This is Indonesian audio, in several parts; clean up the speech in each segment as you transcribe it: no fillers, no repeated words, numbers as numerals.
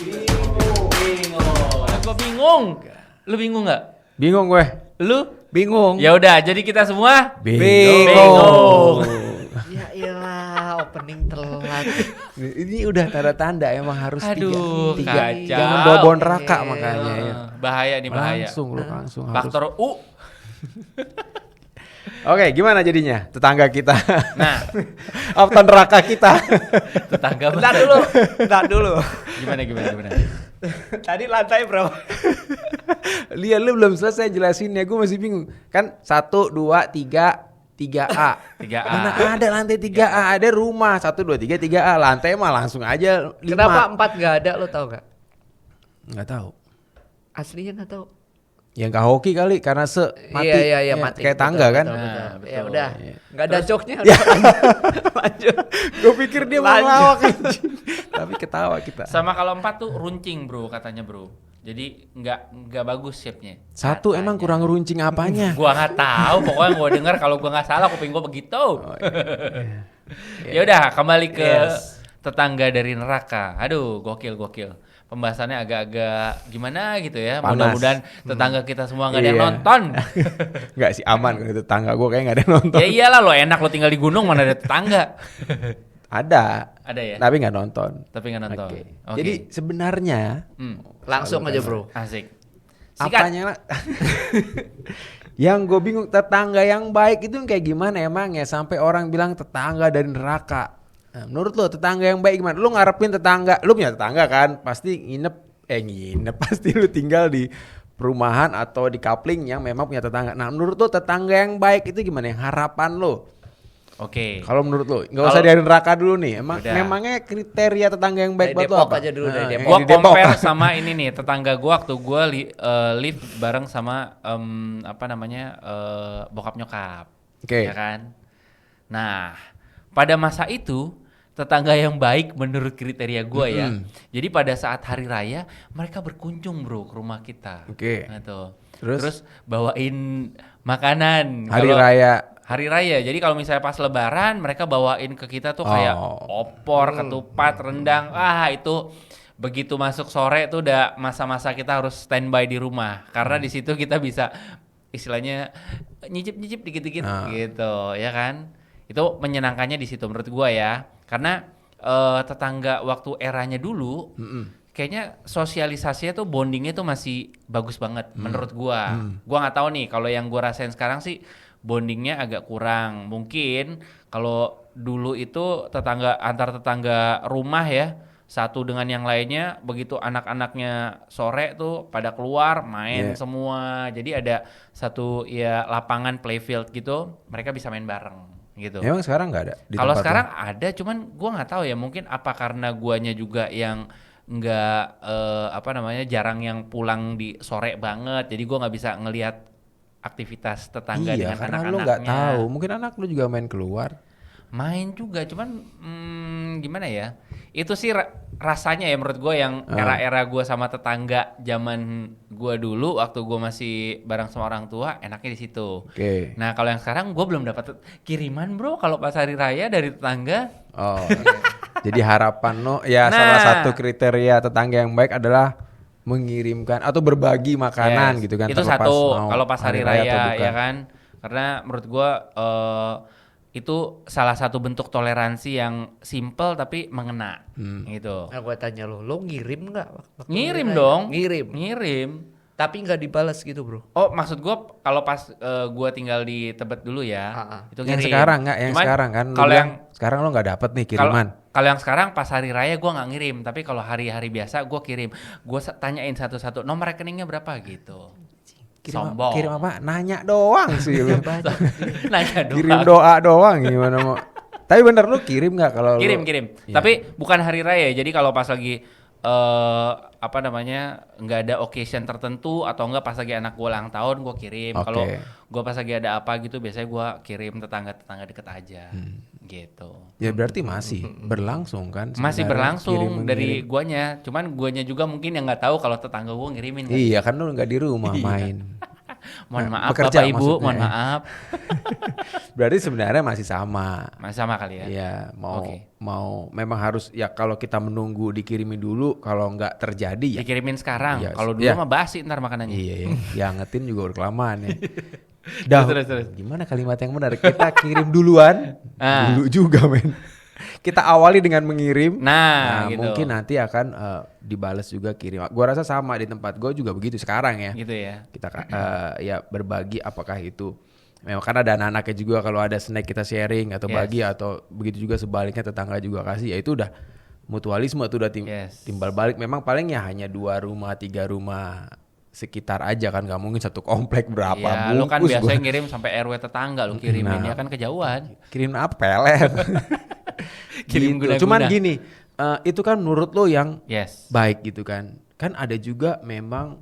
Bingung. Gue bingung. Lu bingung nggak? Bingung gue. Lu? Bingung. Ya udah, jadi kita semua Bingung. Ya iyalah, opening telat. Ini udah tanda-tanda emang harus Aduh, tiga. kacau. Jangan bawa neraka makanya ya. Bahaya nih, bahaya. Langsung harus. Faktor U. Oke, gimana jadinya tetangga kita? Nah, After neraka kita. tetangga Bentar dulu. Gimana? Tadi lantai berapa? Lihat lu belum selesai jelasinnya, gue masih bingung. Kan 1, 2, 3, 3A. 3A. Mana ada lantai 3A, ada rumah 1, 2, 3, 3A. Lantai mah langsung aja 5. Kenapa 4 nggak ada, lo tau nggak? Nggak tahu. Aslinya nggak tahu. Ya nggak hoki kali karena mati. Iya, Ya, mati. kayak tangga kan. Nah, betul. Ya udah, Iya. nggak ada joknya. Lanjut. Gue pikir dia mau Lanjut. ngelawak anjing. Tapi ketawa kita. Sama kalau 4 tuh runcing bro katanya bro. Jadi nggak bagus shape-nya. 1 emang Katanya. kurang runcing apanya? Gua nggak tahu, pokoknya gua dengar kalau gua nggak salah, kuping gua begitu. Oh, iya. Ya udah, kembali ke Yes. tetangga dari neraka. Aduh, gokil. Pembahasannya agak-agak gimana gitu ya. Panas. Mudah-mudahan tetangga kita semua nggak ada yang Iya. nonton. Nggak sih, aman kalau tetangga gue kayak nggak ada yang nonton. Ya iyalah, lo enak lo tinggal di gunung mana ada tetangga. Ada. Ada ya? Tapi nggak nonton. Tapi nggak nonton. Oke. Oke. Jadi sebenarnya Langsung aja bro. Asik. Sikat. apanya lah? Yang gue bingung, tetangga yang baik itu kayak gimana emang ya sampai orang bilang tetangga dari neraka. Nah, menurut lo tetangga yang baik gimana? Lo ngarepin tetangga, lo punya tetangga kan? Pasti nginep pasti lo tinggal di perumahan atau di coupling yang memang punya tetangga. Nah, menurut lo tetangga yang baik itu gimana? Yang harapan lo? Oke. Kalau menurut lo, nggak usah dari neraka dulu nih. Udah. Memangnya kriteria tetangga yang baik Dari buat lo Depok apa? aja dulu, dari yang Depok. Gua di Depok. compare sama ini nih, tetangga gua waktu gua live bareng sama bokap nyokap. Oke. Ya kan? Nah, pada masa itu tetangga yang baik menurut kriteria gua ya. Jadi pada saat hari raya mereka berkunjung bro ke rumah kita. Oke. Nah, tuh. Terus? Terus bawain makanan. Hari Kalau- raya. Hari raya. Jadi kalau misalnya pas lebaran mereka bawain ke kita tuh kayak opor, ketupat, rendang. Itu begitu masuk sore tuh udah masa-masa kita harus standby di rumah. Karena di situ kita bisa istilahnya nyicip-nyicip dikit-dikit gitu, ya kan? Itu menyenangkannya di situ menurut gua ya. Karena tetangga waktu eranya dulu kayaknya sosialisasinya tuh bondingnya tuh masih bagus banget menurut gua. Gua nggak tahu nih kalau yang gua rasain sekarang sih bondingnya agak kurang. Mungkin kalau dulu itu antar tetangga rumah ya, satu dengan yang lainnya begitu anak-anaknya sore tuh pada keluar main semua. Jadi ada satu ya lapangan playfield gitu, mereka bisa main bareng gitu. Emang sekarang nggak ada? Di Kalau tempat lo? sekarang ada, cuman gua nggak tahu ya, mungkin apa karena guanya juga yang nggak jarang yang pulang di sore banget, jadi gua nggak bisa ngelihat aktivitas tetangga Iya, dengan karena lu anak-anaknya. nggak tahu. Mungkin anak lu juga main keluar. Main juga, cuman gimana ya? Itu sih rasanya ya menurut gue yang era-era gue sama tetangga zaman gue dulu waktu gue masih bareng sama orang tua, enaknya di situ. Oke. Nah kalau yang sekarang gue belum dapat kiriman bro kalau pas hari raya dari tetangga. Oh. Jadi harapan lo ya Nah. salah satu kriteria tetangga yang baik adalah mengirimkan atau berbagi makanan Yes, gitu kan. itu terlepas satu mau kalau pas hari atau raya bukan. ya kan. Karena menurut gua itu salah satu bentuk toleransi yang simple tapi mengena gitu. Nah gue tanya lo ngirim nggak? waktu Ngirim hari raya? dong. Ngirim. Tapi nggak dibalas gitu bro. Oh maksud gua kalau pas gua tinggal di Tebet dulu ya, itu Yang ngirim. sekarang nggak, yang Cuman sekarang kan. Lu Kalau bilang, yang sekarang lo nggak dapet nih Kalau kiriman. kalau yang sekarang pas hari raya gue nggak ngirim, tapi kalau hari-hari biasa gue kirim. Gue tanyain satu-satu nomor rekeningnya berapa gitu. Sombong. Kirim apa? Nanya doang sih lu. Nanya doang. Kirim doa doang gimana mau. Tapi bener lu kirim nggak kalau lu- Kirim. Iya. Tapi bukan hari raya. Jadi kalau pas lagi nggak ada occasion tertentu atau enggak pas lagi anak gue ulang tahun gue kirim. Oke. Kalau gue pas lagi ada apa gitu biasanya gue kirim tetangga-tetangga deket aja gitu. Ya berarti masih berlangsung kan? Masih sebenarnya berlangsung kirim-mengirim. dari guanya, cuman guanya juga mungkin yang nggak tahu kalau tetangga gua ngirimin kan. Iya kan lu nggak di rumah Iya. main. Mohon Nah, maaf bekerja Bapak Ibu, maksudnya mohon ya. maaf. Berarti sebenarnya masih sama. Masih sama kali ya. Iya, Oke. mau memang harus ya kalau kita menunggu dikirimin dulu, kalau nggak terjadi ya. Dikirimin sekarang. Iya, Kalau dulu iya. mah basi ntar makanannya. Iya, iya. Diangetin juga udah kelamaan ya. Dah, Terus. gimana kalimat yang benar? Kita kirim duluan, Ah. dulu juga men. Kita awali dengan mengirim. Nah, gitu. Mungkin nanti akan dibales juga kirim. Gua rasa sama di tempat gue juga begitu sekarang ya. Gitu ya. Kita ya berbagi apakah itu memang karena ada anak-anaknya juga kalau ada snack kita sharing atau Yes. bagi atau begitu juga sebaliknya tetangga juga kasih ya itu udah mutualisme tuh udah Yes. timbal balik. Memang paling ya hanya 2 rumah 3 rumah sekitar aja kan nggak mungkin satu komplek berapa Iya, lu kan bungkus biasanya gua. ngirim sampai RW tetangga lu kirimin Nah. ya kan kejauhan. Kirim apa pelet. Kirim Gitu. guna-guna. Cuman gini itu kan menurut lo yang Yes. baik gitu kan ada juga memang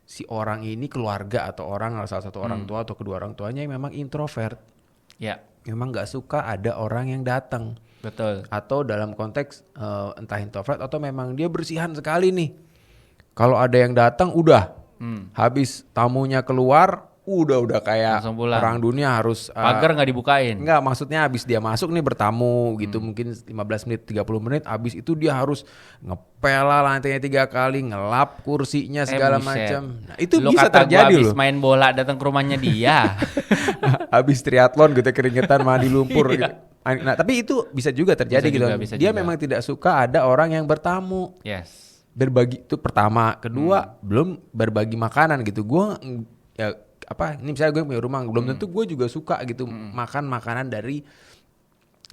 si orang ini keluarga atau orang salah satu orang tua atau kedua orang tuanya yang memang introvert Ya, memang nggak suka ada orang yang datang betul. atau dalam konteks entah introvert atau memang dia bersihan sekali nih kalau ada yang datang udah habis tamunya keluar udah kayak Langsung pulang. orang dunia harus Pagar nggak dibukain. enggak maksudnya habis dia masuk nih bertamu gitu mungkin 15 menit 30 menit habis itu dia harus ngepel lah lantainya 3 kali ngelap kursinya segala Buset. macam nah, itu Lu bisa kata terjadi gua habis loh main bola datang ke rumahnya dia. habis triathlon gitu keringetan mandi lumpur gitu. Nah tapi itu bisa juga terjadi Bisa gitu juga, bisa dia juga. memang tidak suka ada orang yang bertamu Yes. berbagi itu pertama kedua belum berbagi makanan gitu gua ya apa ini misalnya gue punya rumah belum tentu gue juga suka gitu makan makanan dari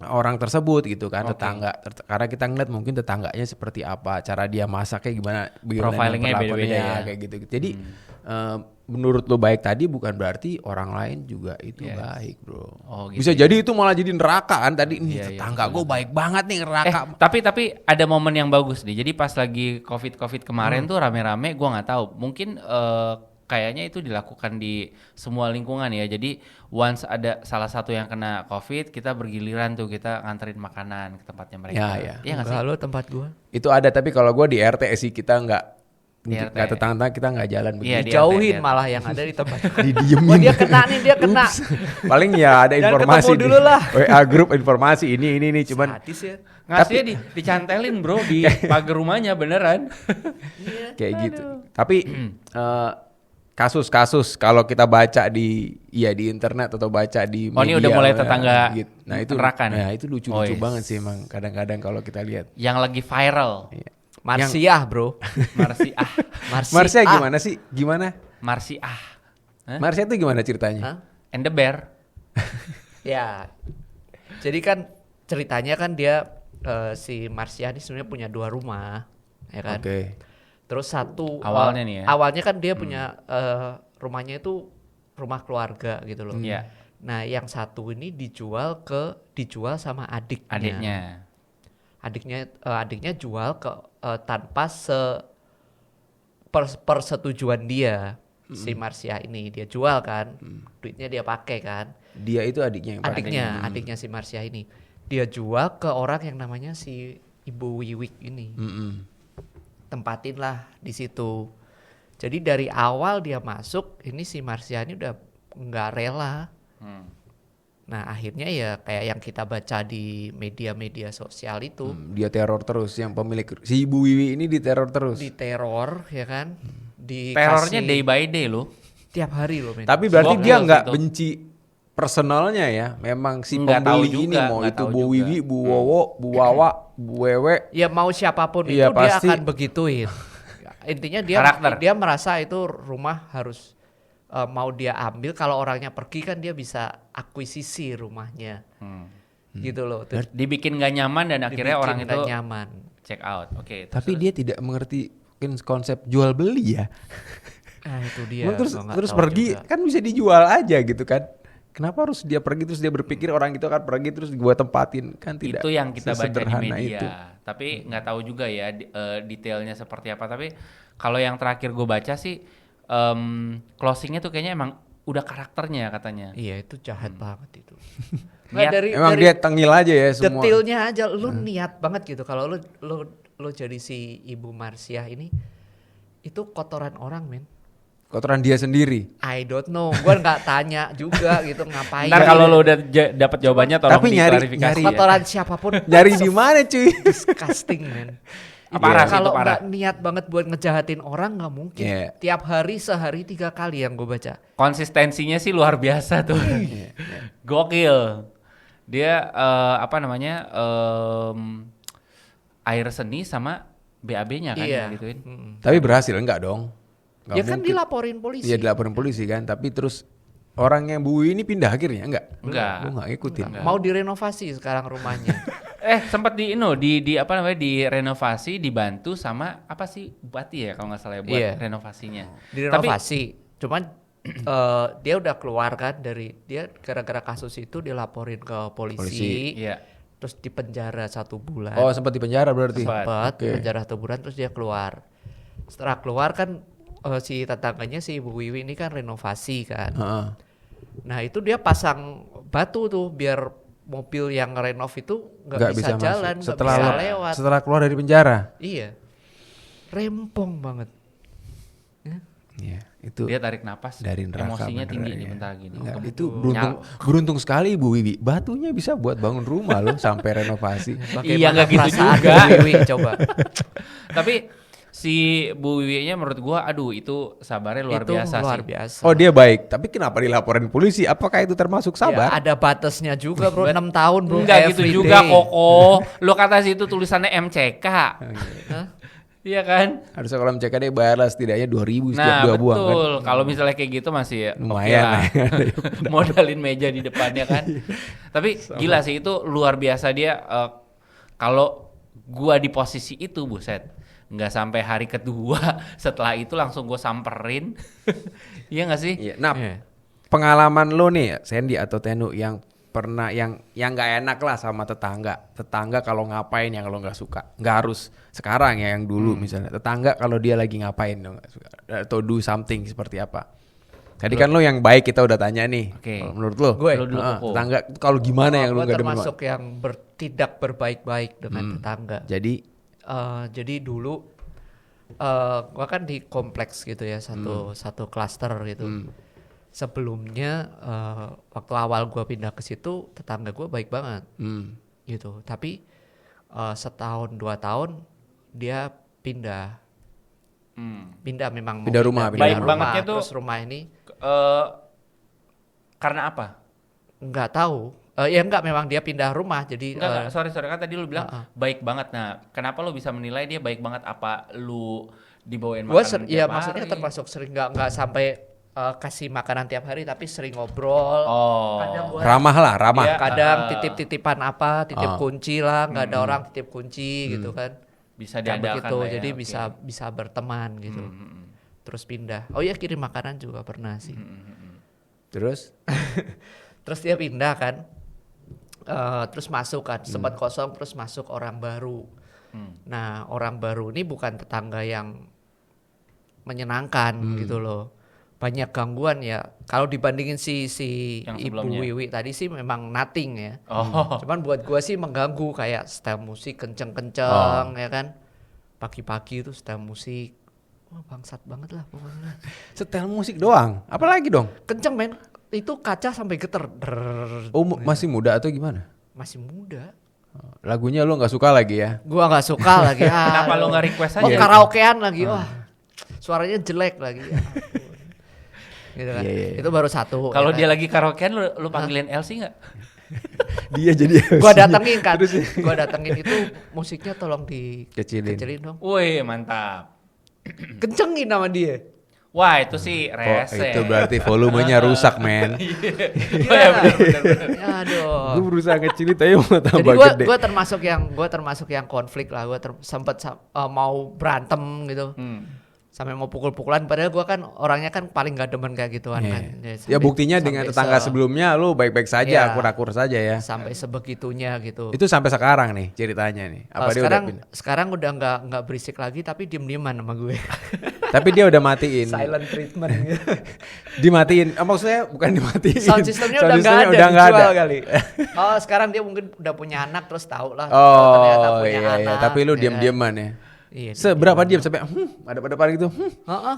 orang tersebut gitu kan Oke. tetangga karena kita ngeliat mungkin tetangganya seperti apa cara dia masaknya gimana Profilingnya perlakuannya, beda-beda ya. kayak gitu jadi menurut lo baik tadi bukan berarti orang lain juga itu Yes. baik bro Oh, gitu bisa jadi itu malah jadi neraka kan tadi nih Iya, iya, tetangga gue baik banget nih neraka Tapi ada momen yang bagus nih. Jadi pas lagi COVID kemarin tuh rame-rame, gua nggak tahu. Mungkin kayaknya itu dilakukan di semua lingkungan ya. Jadi once ada salah satu yang kena COVID, kita bergiliran tuh kita nganterin makanan ke tempatnya mereka. Ya, ya. Iya nggak sih? Kalau tempat gua. itu ada tapi kalau gue di RT sih kita nggak Di RT. nggak tetangga kita nggak jalan Iya, begitu di Dijauhin RT. malah yang ada di tempat. didiemin Oh dia kena nih, dia kena. paling ya ada Jangan informasi ketemu dulu lah. WA grup informasi ini nih cuman Sadis ya. Ngasihnya dicantelin bro di pagar rumahnya beneran. kayak gitu tapi kasus-kasus kalau kita baca di internet atau baca di media Oh, ini udah mulai tetangga gitu. Nah itu neraka nih? nah itu lucu-lucu Oh, yes. banget sih emang kadang-kadang kalau kita lihat Yang lagi viral. Iya. Marsiah bro. Marsiah. Marsha gimana sih gimana Marsiah. Hah? Marsha itu gimana ceritanya Hah? And the bear. Ya. Jadi kan ceritanya kan dia si Marsiah ini sebenarnya punya 2 rumah, ya kan. oke Terus satu Awalnya nih ya. Awalnya kan dia punya rumahnya itu rumah keluarga gitu loh. Iya. Nah, yang satu ini dijual sama adiknya. Adiknya. Adiknya jual ke tanpa persetujuan dia. Si Marsiah ini dia jual kan. Duitnya dia pakai kan. dia itu adiknya yang pakai. Adiknya si Marsiah ini. Dia jual ke orang yang namanya si Ibu Wiwik ini. Tempatin lah di situ. Jadi dari awal dia masuk, ini si Marsiah ini udah nggak rela. Nah akhirnya ya kayak yang kita baca di media-media sosial itu, Dia teror terus yang pemilik si Ibu Wiwi ini diteror terus. diteror ya kan, Terornya dikasih day by day loh. tiap hari loh men. Tapi berarti Gokil dia sih nggak itu. benci personalnya ya. Memang si Nggak tahu pembeli ini juga, mau nggak itu tahu Bu juga. Wiwi, Bu Wowo, Bu Wawa, Bu Wewe. Ya mau siapapun Iya, itu dia pasti. akan begituin. Intinya Karakter. dia merasa itu rumah harus mau dia ambil, kalau orangnya pergi kan dia bisa akuisisi rumahnya. Gitu loh. Terus Dibikin nggak nyaman dan akhirnya dibikin orang itu nggak nyaman. check out. Oke. Tapi dia tidak mengerti mungkin konsep jual beli ya. Nah itu dia. terus gua nggak terus tahu pergi juga. kan bisa dijual aja gitu kan. Kenapa harus dia pergi terus dia berpikir orang itu akan pergi terus gua tempatin kan tidak. Itu yang kita baca di sesederhana media. itu. Tapi nggak tahu juga ya detailnya seperti apa. Tapi kalau yang terakhir gue baca sih closingnya tuh kayaknya emang udah karakternya katanya. Iya itu jahat banget itu. Niat. Emang dia tengil aja ya semua. Detailnya aja lu niat banget gitu. Kalau lu jadi si Ibu Marsiah ini itu kotoran orang men. Kotoran dia sendiri. I don't know, gue nggak tanya juga gitu ngapain. Ntar kalau lo udah dapat jawabannya tolong Tapi diklarifikasi. nyari kotoran siapapun Nyari di mana cuy? disgusting man. Parah sih, Kalau itu parah. nggak niat banget buat ngejahatin orang nggak mungkin. Iya. Tiap hari sehari 3 kali yang gue baca. Konsistensinya sih luar biasa tuh. Iya, Gokil. Dia air seni sama BAB-nya kan Iya. yang gituin. Tapi berhasil enggak dong? Nggak Ya kan mungkin. dilaporin polisi. Iya dilaporin polisi kan, tapi terus orang yang Bu ini pindah akhirnya enggak? Enggak. Gue enggak ngikutin. Mau direnovasi sekarang rumahnya. Sempat direnovasi, dibantu sama apa sih bupati ya kalau nggak salah ya buat Iya. renovasinya. Direnovasi. Cuman dia udah keluar kan dia gara-gara kasus itu dilaporin ke polisi. Polisi. Iya. Terus dipenjara 1 bulan. Oh sempat di penjara berarti? Sempat Oke. penjara 1 bulan terus dia keluar. Setelah keluar kan si tetangganya si Ibu Wiwi ini kan renovasi kan. Heeh. Nah itu dia pasang batu tuh biar mobil yang renov itu nggak bisa jalan, nggak bisa lewat. Setelah keluar dari penjara. Iya, rempong banget. Ya. Iya, itu Dia tarik napas, dari neraka emosinya beneran, tinggi ya. nih bentar gini. Enggak, Kamu itu tuh beruntung sekali Bu Wiwi. Batunya bisa buat bangun rumah loh sampai renovasi. Iya, nggak gitu perasaan juga. Bu Wiwi coba. Tapi si Bu Wiwi-nya menurut gua aduh itu sabarnya luar Itu biasa luar sih. biasa. Oh dia baik, tapi kenapa dilaporin polisi? Apakah itu termasuk Ya, sabar? ada batasnya juga bro, 6 tahun bro. Enggak gitu every juga day. Koko. Lo kata situ tulisannya MCK. Hah? Iya kan? Harusnya kalau MCK dia bayarlah setidaknya 2.000 setiap Nah 2 buang kan. betul. Kalau misalnya kayak gitu masih Lumayan oke lah. lah. Modalin meja di depannya kan. Tapi gila sih itu luar biasa dia. Kalau gua di posisi itu buset. Nggak sampai hari kedua setelah itu langsung gue samperin. Iya nggak sih? Iya. Nah, Iya. pengalaman lo nih, Sandy atau Tenu yang pernah yang nggak enak lah sama tetangga kalau ngapain yang lo nggak suka, nggak harus sekarang ya, yang dulu misalnya tetangga kalau dia lagi ngapain lo nggak suka atau do something seperti apa. Tadi kan lo yang baik kita udah tanya nih. Oke. Kalau menurut lo, Gue. Lo dulu, Koko. tetangga kalau gimana yang lo Gue nggak demen? termasuk yang tidak berbaik-baik dengan tetangga. Jadi Dulu gua kan di kompleks gitu ya, satu klaster gitu. Sebelumnya waktu awal gua pindah ke situ tetangga gua baik banget gitu. Tapi setahun 2 tahun dia pindah memang mau Pindah rumah, Baik bangetnya tuh- terus rumah ini Karena apa? nggak tahu. Ya enggak, memang dia pindah rumah jadi Enggak, sorry kan tadi lu bilang Heeh. baik banget. Nah, kenapa lu bisa menilai dia baik banget? Apa lu dibawain Gua makanan ya tiap maksudnya hari? termasuk sering nggak sampai kasih makanan tiap hari, tapi sering ngobrol. Oh. Kadang gua ramah lah, ramah. Iya. kadang titip-titipan apa, titip Ah. kunci lah, nggak ada orang titip kunci gitu kan. Bisa Kayak diandalkan begitu, lah ya, jadi oke. bisa berteman gitu. Terus pindah. Oh iya, kirim makanan juga pernah sih. Terus Terus dia pindah kan. Terus masuk kan, sempat kosong terus masuk orang baru. Nah, orang baru ini bukan tetangga yang menyenangkan gitu loh. Banyak gangguan ya. Kalau dibandingin si Yang Ibu sebelumnya. Wiwi tadi sih memang nothing ya. Oh. Cuman buat gua sih mengganggu, kayak setel musik kenceng-kenceng ya kan. Pagi-pagi tuh setel musik. Wah, bangsat banget lah pokoknya. setel musik doang, apalagi dong? Kenceng men. Itu kaca sampai geter. Drrrr. Oh masih muda atau gimana? Masih muda. Lagunya lo nggak suka lagi ya? Gua nggak suka lagi. Kenapa aduh. lo nggak request Oh, aja? karaokean lagi. Wah. Suaranya jelek lagi. Ya ampun. Gitu kan. Iya, iya, iya. Itu baru satu. Kalau ya dia kan. lagi karaokean lu panggilin Elsie nggak? Dia jadi Gua datengin kan. Gua datengin itu musiknya tolong Kecilin. dikecilin dong. Wih, mantap. Kencengin sama dia. Wah, itu sih Oh, rese. itu berarti volumenya rusak men. Gimana? Aduh. Gue berusaha kecilin tapi mau Jadi tambah gede. gue termasuk yang konflik lah. Gue sempat mau berantem gitu. Sampai mau pukul-pukulan, padahal gue kan orangnya kan paling gak demen kayak gituan Iya. kan. Ya buktinya dengan tetangga sebelumnya lu baik-baik saja, Iya. akur-akur saja ya. Sampai sebegitunya gitu. Itu sampai sekarang nih ceritanya nih. Apa dia udah pindah? sekarang udah nggak berisik lagi, tapi diem-dieman sama gue. Tapi dia udah matiin. Silent treatment gitu. Dimatiin. Maksudnya bukan dimatiin. Sound systemnya Sound udah nggak systemnya ada, udah nggak dijual kali. Oh, sekarang dia mungkin udah punya anak terus tahu lah. Oh ternyata punya iya, iya. anak. Tapi lu ya kan. diam-diaman ya. Iya. Seberapa diam sampai ada pada gitu.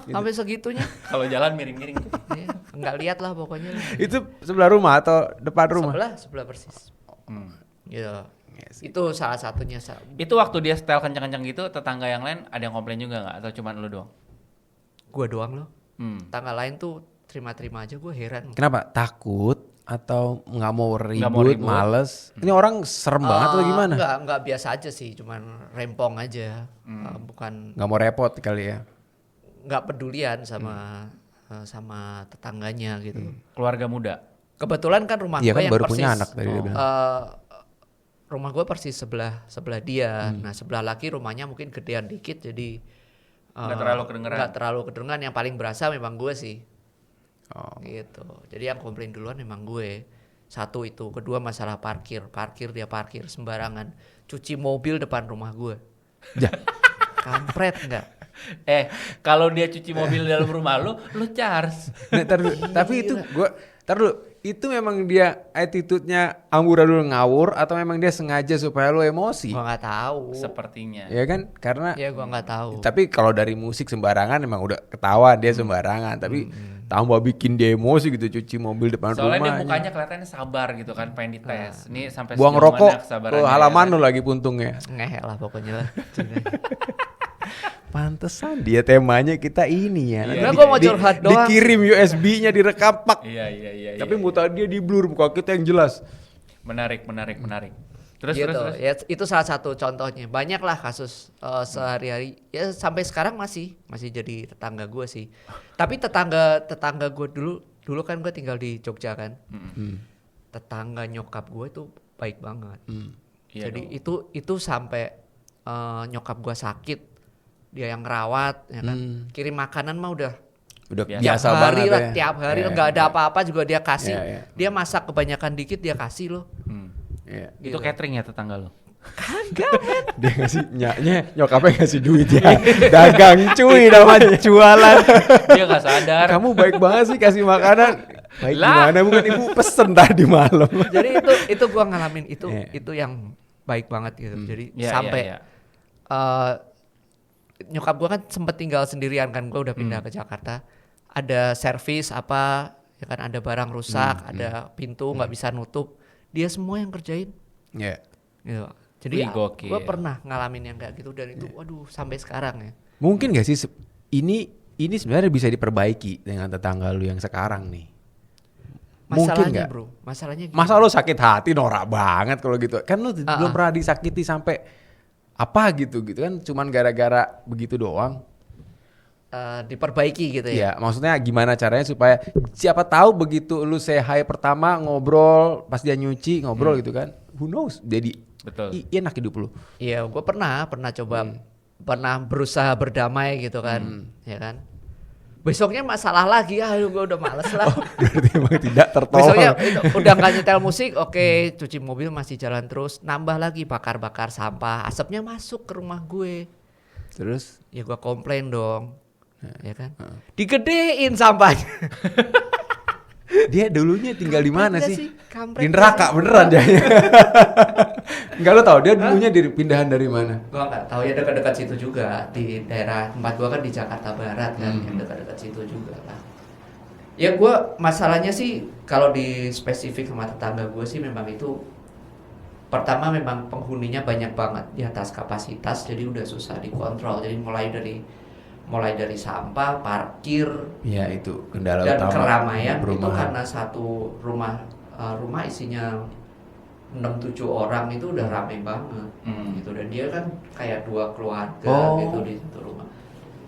Sampai segitunya. Kalau jalan miring-miring. Iya, nggak lihat lah pokoknya. Itu sebelah rumah atau depan rumah? Sebelah persis. Iya. Itu salah satunya. Itu waktu dia setel kencang-kencang gitu, tetangga yang lain ada yang komplain juga nggak? Atau cuman lu doang? Gua doang loh. Tetangga lain tuh terima-terima aja, gue heran. Kenapa? Takut atau nggak mau ribut, males? Ini orang serem banget atau gimana? Enggak biasa aja sih, cuman rempong aja. Bukan Nggak mau repot kali ya? Nggak pedulian sama tetangganya gitu. Keluarga muda? Kebetulan kan rumah Iya gue kan yang baru persis punya anak tadi dia bilang. rumah gue persis sebelah dia. Nah sebelah laki rumahnya mungkin gedean dikit, jadi Nggak terlalu kedengeran? Nggak terlalu kedengeran. Yang paling berasa memang gue sih. Oh. Gitu. Jadi yang komplain duluan memang gue. Satu itu, kedua masalah parkir dia parkir sembarangan, cuci mobil depan rumah gue. Kampret nggak? Kalau dia cuci mobil dalam rumah lu charge. Nah, tapi itu itu memang dia attitude-nya amburadul ngawur atau memang dia sengaja supaya lu emosi? Gua nggak tahu. Sepertinya. Ya kan? Karena ya gua nggak tahu. Tapi kalau dari musik sembarangan emang udah ketahuan dia sembarangan, tapi tambah bikin dia emosi gitu cuci mobil depan rumahnya. Soalnya dia mukanya kelihatannya sabar gitu kan, pengen dites. Ini sampai buang sejauh rokok mana kesabarannya, halaman ya, lu lagi puntungnya. Ngehe lah pokoknya lah. Pantesan dia temanya kita ini ya. Iya, gua mau curhat doang. Dikirim USB-nya direkam pak. Iya. Tapi muka dia di blur, muka kita yang jelas. Menarik. Terus gitu. terus. Ya, itu salah satu contohnya. Banyak lah kasus sehari-hari. Ya sampai sekarang masih jadi tetangga gue sih. Tapi tetangga gue dulu kan gue tinggal di Jogja kan. Tetangga nyokap gue itu baik banget. Iya jadi dong. itu sampai nyokap gue sakit, dia yang ngerawat, ya kan. Kirim makanan mah udah biasa tiap hari banget lah, ya. tiap hari nggak ada apa-apa juga dia kasih. Iya. Dia masak kebanyakan dikit dia kasih loh. Iya. Itu catering ya tetangga lu? Kagak. Dia ngasih nyokapnya ngasih duit ya. Dagang cuy namanya jualan. Dia nggak sadar. Kamu baik banget sih kasih makanan. Baik Lah. gimana, bukan ibu pesen tadi malam. Jadi itu gua ngalamin itu yang baik banget gitu. Jadi sampai nyokap gua kan sempet tinggal sendirian kan, gua udah pindah ke Jakarta. Ada servis apa, ya kan, ada barang rusak, ada pintu nggak bisa nutup, dia semua yang kerjain. Iya. Gitu. Jadi gokil. gua pernah ngalamin yang kayak gitu dan itu waduh sampai sekarang ya. Mungkin gak sih ini sebenarnya bisa diperbaiki dengan tetangga lu yang sekarang nih? Mungkin Masalahnya nggak? bro, masalahnya gini. Masa lu sakit hati norak banget kalau gitu. Kan lu belum pernah disakiti sampai apa gitu kan, cuman gara-gara begitu doang. Diperbaiki gitu ya. Iya, maksudnya gimana caranya supaya siapa tahu begitu lu say hi pertama ngobrol, pas dia nyuci ngobrol gitu kan. Who knows? Jadi Betul. enak hidup lu. Iya, gue pernah coba, pernah berusaha berdamai gitu kan, ya kan. Besoknya masalah lagi, gue udah males lah. Berarti emang tidak tertolong. Besoknya udah nggak nyetel musik, oke, cuci mobil masih jalan terus, nambah lagi bakar-bakar sampah, asapnya masuk ke rumah gue. Terus? Ya gue komplain dong, ya kan. Digedein sampahnya. Dia dulunya tinggal di mana Kampret sih? kampret Di neraka beneran dia. Enggak, lo tau dia dulunya pindahan dari mana? Gua nggak tahu ya, dekat-dekat situ juga, di daerah tempat gua kan di Jakarta Barat kan, yang dekat-dekat situ juga lah. Ya gua masalahnya sih kalau di spesifik sama tetangga gua sih memang itu pertama memang penghuninya banyak banget di atas kapasitas, jadi udah susah dikontrol. Jadi mulai dari sampah, parkir, Ya itu kendala dan utama keramaian itu perumahan. karena satu rumah isinya 6-7 orang itu udah ramai banget gitu, dan dia kan kayak 2 keluarga gitu di satu rumah.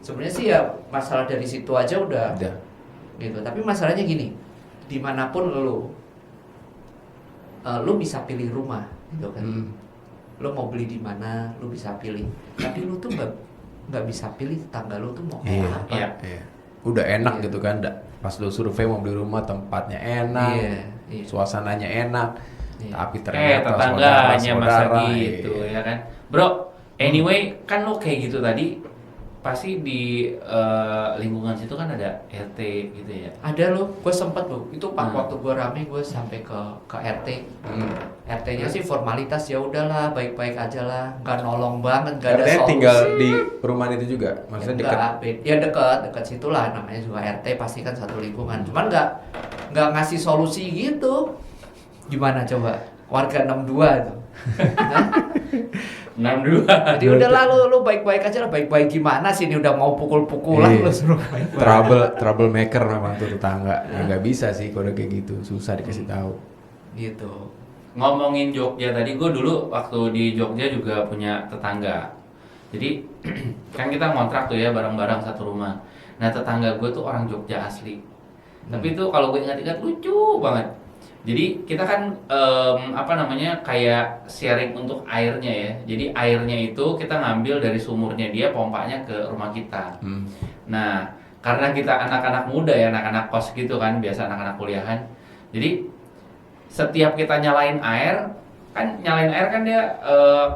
Sebenarnya sih ya masalah dari situ aja udah gitu. Tapi masalahnya gini, dimanapun lu bisa pilih rumah gitu kan. Lu mau beli di mana lu bisa pilih, tapi lu tuh nggak bisa pilih tetangga lu tuh mau kayak apa. Iya. Udah enak gitu kan, pas lu survei mau beli rumah tempatnya enak, suasananya enak, tapi ternyata tetangganya masa saudara, gitu ya kan. Bro, anyway kan lo kayak gitu tadi, pasti di lingkungan situ kan ada RT gitu ya. Ada loh, gue sempet loh. Itu waktu gue rame gue sampai ke RT. RT-nya sih formalitas, ya udahlah, baik-baik aja lah, nggak nolong banget, nggak ada solusi. tinggal di perumahan itu juga, maksudnya dekat. Ya dekat situ lah, namanya juga RT, pasti kan satu lingkungan. Cuman nggak ngasih solusi gitu. Gimana coba? Warga 62 itu. 62. Jadi udahlah lu baik-baik aja lah, baik-baik gimana sih, ini udah mau pukul-pukulan lu suruh baik-baik. Troublemaker memang tuh tetangga. Ya nggak bisa sih kalau kayak gitu, susah dikasih tahu. Gitu. Ngomongin Jogja tadi, gue dulu waktu di Jogja juga punya tetangga. Jadi kan kita ngontrak tuh ya bareng-bareng satu rumah. Nah tetangga gue tuh orang Jogja asli. Tapi itu kalau gue ingat-ingat lucu banget. Jadi kita kan kayak sharing untuk airnya ya. Jadi airnya itu kita ngambil dari sumurnya dia, pompanya ke rumah kita. Nah karena kita anak-anak muda ya, anak-anak kos gitu kan, biasa anak-anak kuliahan. Jadi setiap kita nyalain air kan dia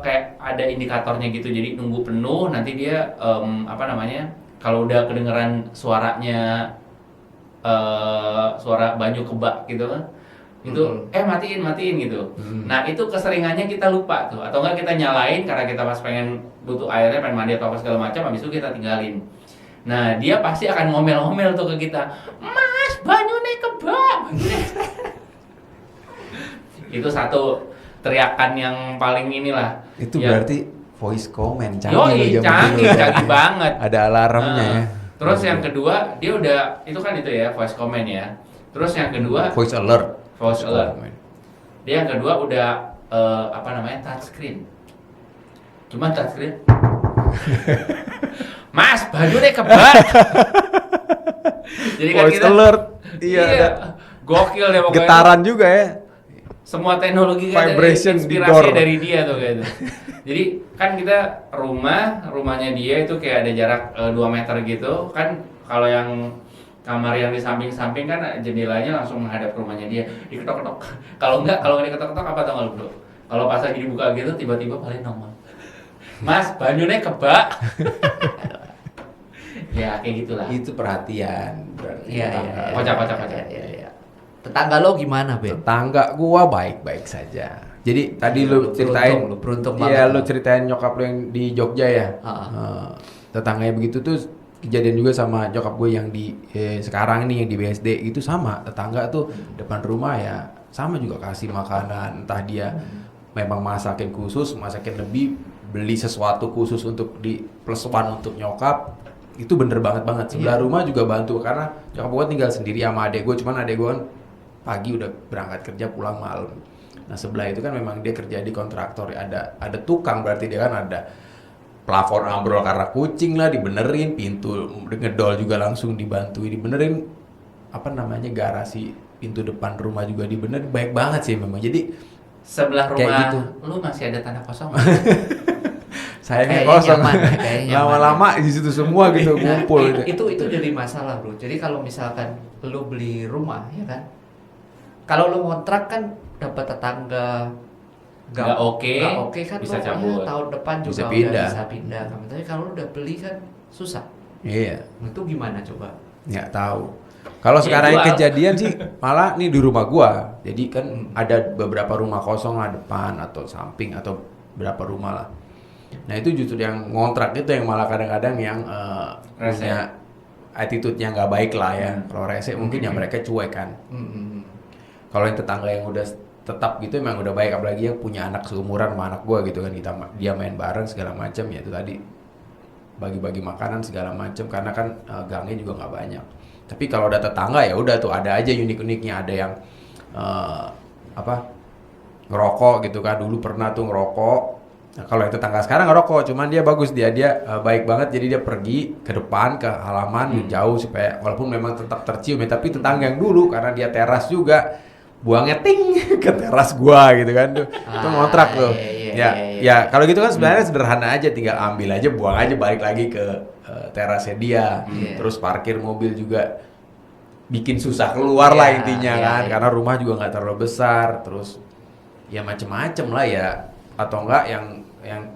kayak ada indikatornya gitu. Jadi nunggu penuh, nanti dia kalau udah kedengeran suaranya suara banyu kebak gitu kan, itu matiin gitu. Nah itu keseringannya kita lupa tuh, atau enggak kita nyalain karena kita pas pengen butuh airnya, pengen mandi atau apa segala macam, habis itu kita tinggalin. Nah dia pasti akan ngomel-ngomel tuh ke kita, "Mas, banyune kebak." Itu satu teriakan yang paling inilah. Itu ya. Berarti voice comment canggih banget. Ada alarmnya ya. Terus yang kedua, dia udah itu kan itu ya, voice comment ya. Terus yang kedua voice alert. Dia yang kedua udah touchscreen. Cuma touchscreen. Mas, bajunya kebak. Jadi kan voice alert. Iya. Gokil deh pokoknya. Getaran juga ya. Semua teknologi kan vibration inspirasi dari dia tuh kayak itu. Jadi kan kita rumahnya dia itu kayak ada jarak 2 meter gitu kan. Kalau yang kamar yang di samping-samping kan jendelanya langsung menghadap ke rumahnya dia. Diketok-ketok. Kalau nggak diketok-ketok apa tau nggak bro? Kalau pas lagi dibuka gitu tiba-tiba paling nongol. Mas, banyunya kebak. Ya kayak gitulah. Itu perhatian. Iya. Kocak. Iya. Tetangga lo gimana, Ben? Tetangga gua baik-baik saja. Jadi tadi lu ceritain, beruntung iya banget. lu ceritain nyokap lu yang di Jogja ya. Tetangganya begitu tuh kejadian juga sama nyokap gue yang di sekarang nih yang di BSD itu sama. Tetangga tuh depan rumah ya sama juga kasih makanan, entah dia memang masakin khusus, masakin lebih, beli sesuatu khusus untuk di plus one untuk nyokap. Itu bener banget. Sebelah rumah juga bantu karena nyokap gue tinggal sendiri sama adek gue, cuman adek gue kan pagi udah berangkat kerja pulang malam. Nah sebelah itu kan memang dia kerja di kontraktor, ada tukang, berarti dia kan ada plafon ambrol karena kucing lah dibenerin, pintu ngedol juga langsung dibenerin, garasi pintu depan rumah juga dibenerin, baik banget sih memang. Jadi sebelah rumah gitu. Lu masih ada tanah kosong? Sayangnya kosong. Lama-lama di situ semua gitu ngumpul. Itu jadi masalah bro. Jadi kalau misalkan lu beli rumah ya kan, kalau lu ngontrak kan dapat tetangga nggak oke kan, bisa cabut. Tahun depan juga bisa pindah. Tapi kalau lu udah beli kan susah. Iya. Itu gimana coba? Nggak tahu. Kalau sekarang yang kejadian sih malah nih di rumah gua. Jadi kan ada beberapa rumah kosong lah depan atau samping atau berapa rumah lah. Nah itu justru yang ngontrak itu yang malah kadang-kadang yang punya attitude-nya nggak baik lah ya. Kalau rese mungkin ya mereka cuek kan. Kalau yang tetangga yang udah tetap gitu emang udah baik, apalagi yang punya anak seumuran sama anak gua gitu kan, dia main bareng segala macam ya, itu tadi bagi-bagi makanan segala macam karena kan gangnya juga nggak banyak. Tapi kalau udah tetangga ya udah tuh ada aja unik-uniknya, ada yang ngerokok gitu kan, dulu pernah tuh ngerokok. Nah, kalau yang tetangga sekarang ngerokok, cuman dia bagus, dia baik banget, jadi dia pergi ke depan ke halaman jauh supaya walaupun memang tetap tercium ya, tapi tetangga yang dulu karena dia teras juga buangnya ting ke teras gua gitu kan tuh. Itu ngontrak tuh. Ya kalau gitu kan sebenarnya sederhana aja, tinggal ambil aja, buang aja, balik lagi ke terasnya dia. Terus parkir mobil juga bikin susah keluar lah intinya kan, karena rumah juga nggak terlalu besar. Terus ya macem-macem lah ya, atau enggak yang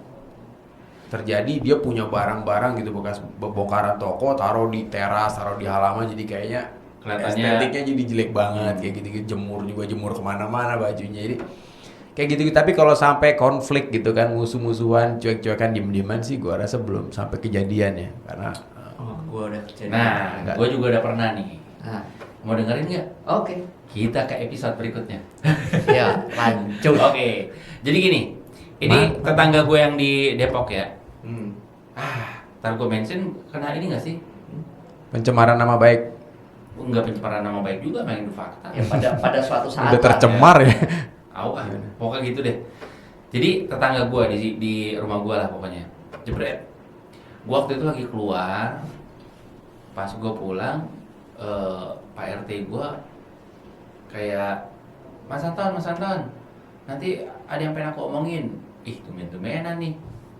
terjadi dia punya barang-barang gitu bekas bongkaran toko taruh di teras, taruh di halaman, jadi kayaknya Kelihatannya estetiknya jadi jelek banget kayak gitu, jemur kemana-mana bajunya, jadi kayak gitu. Tapi kalau sampai konflik gitu kan, musuh-musuhan, cuek-cuekan, diem-dieman sih gua rasa belum sampai kejadian ya, karena Gua udah kejadian. Nah, gue juga udah pernah nih. Nah, Mau dengerin nggak? oke. Kita ke episode berikutnya. Ya, lanjut. Oke, jadi gini. Ini tetangga gue yang di Depok ya. Hmm. Ntar gue mention kena ini nggak sih? pencemaran nama baik Enggak pencemaran nama baik juga, main fakta. Ya pada suatu saat udah lah. tercemar ya. Pokoknya gitu deh. Jadi tetangga gue di rumah gue lah pokoknya. Jebret. Gue waktu itu lagi keluar. Pas gue pulang, Pak RT gue kayak, Mas Anton, nanti ada yang pengen aku omongin. Ih, tumben-tumbenan nih.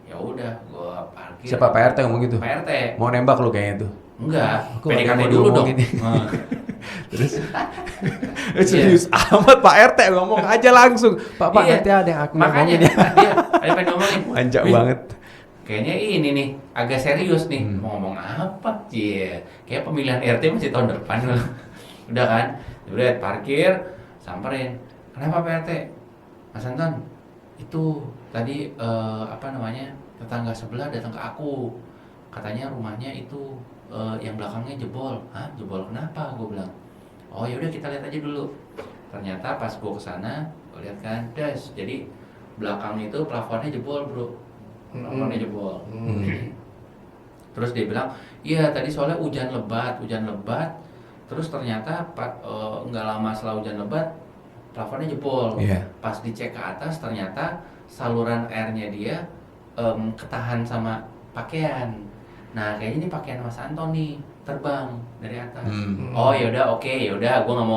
Ya udah, gue parkir. Siapa Pak RT ngomong gitu? Pak RT. Mau nembak lu kayaknya tuh. Enggak, Aku PDKT mau dulu dong. diomongin. Terus? Serius amat Pak RT ngomong aja langsung. Pak Iya. nanti ada yang aku Makanya ngomongin ya. dia ada yang pengen ngomongin. Manja Wih, banget. Kayaknya ini nih agak serius nih. Mau ngomong apa? Cie. Kayak pemilihan RT masih tahun depan. Udah kan? Udah parkir, samperin. Kenapa Pak RT? Mas Anton, itu tadi tetangga sebelah datang ke aku. Katanya rumahnya itu yang belakangnya jebol. Hah? Jebol kenapa? Gue bilang. Oh ya udah kita lihat aja dulu. Ternyata pas gue kesana, gue lihat kan, jadi belakang itu plafonnya jebol bro. Plafonnya jebol. Terus dia bilang, iya tadi soalnya hujan lebat. Terus ternyata nggak lama setelah hujan lebat, plafonnya jebol. Iya. Pas dicek ke atas, ternyata saluran airnya dia ketahan sama pakaian. Nah kayaknya ini pakaian Mas Anton nih terbang dari atas. Oh ya udah, oke, ya udah, gue nggak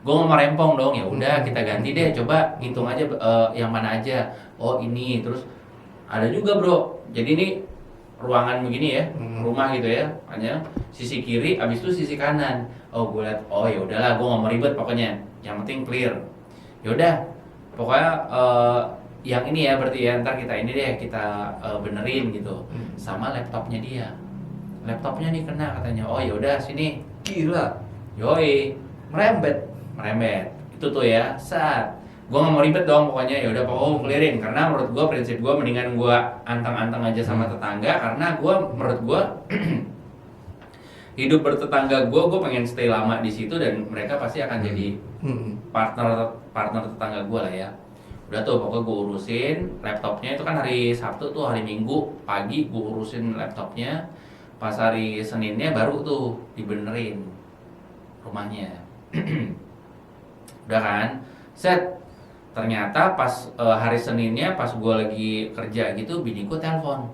mau rempong dong. Ya udah kita ganti deh, coba hitung aja yang mana aja. Oh ini, terus ada juga bro. Jadi ini ruangan begini ya, rumah gitu ya, hanya sisi kiri, abis itu sisi kanan. Oh gue liat, oh ya udahlah, gue nggak mau ribet pokoknya. Yang penting clear. Ya udah, pokoknya yang ini ya berarti ya, ntar kita ini deh kita benerin gitu. Sama laptopnya dia. Laptopnya nih kena katanya. Oh ya udah sini. Gila. Yoi, Merembet. Itu tuh ya, saat gue nggak mau ribet dong pokoknya. Ya udah pokoknya clearin, karena menurut gue prinsip gue mendingan gue anteng-anteng aja sama tetangga, karena gue menurut gue hidup bertetangga gue pengen stay lama di situ dan mereka pasti akan jadi partner tetangga gue lah ya. Udah tuh pokoknya gue urusin laptopnya. Itu kan hari Sabtu tuh, hari Minggu pagi gue urusin laptopnya. Pas hari Seninnya baru tuh dibenerin rumahnya. Udah kan, set. Ternyata pas hari Seninnya pas gue lagi kerja gitu, bini gue telepon,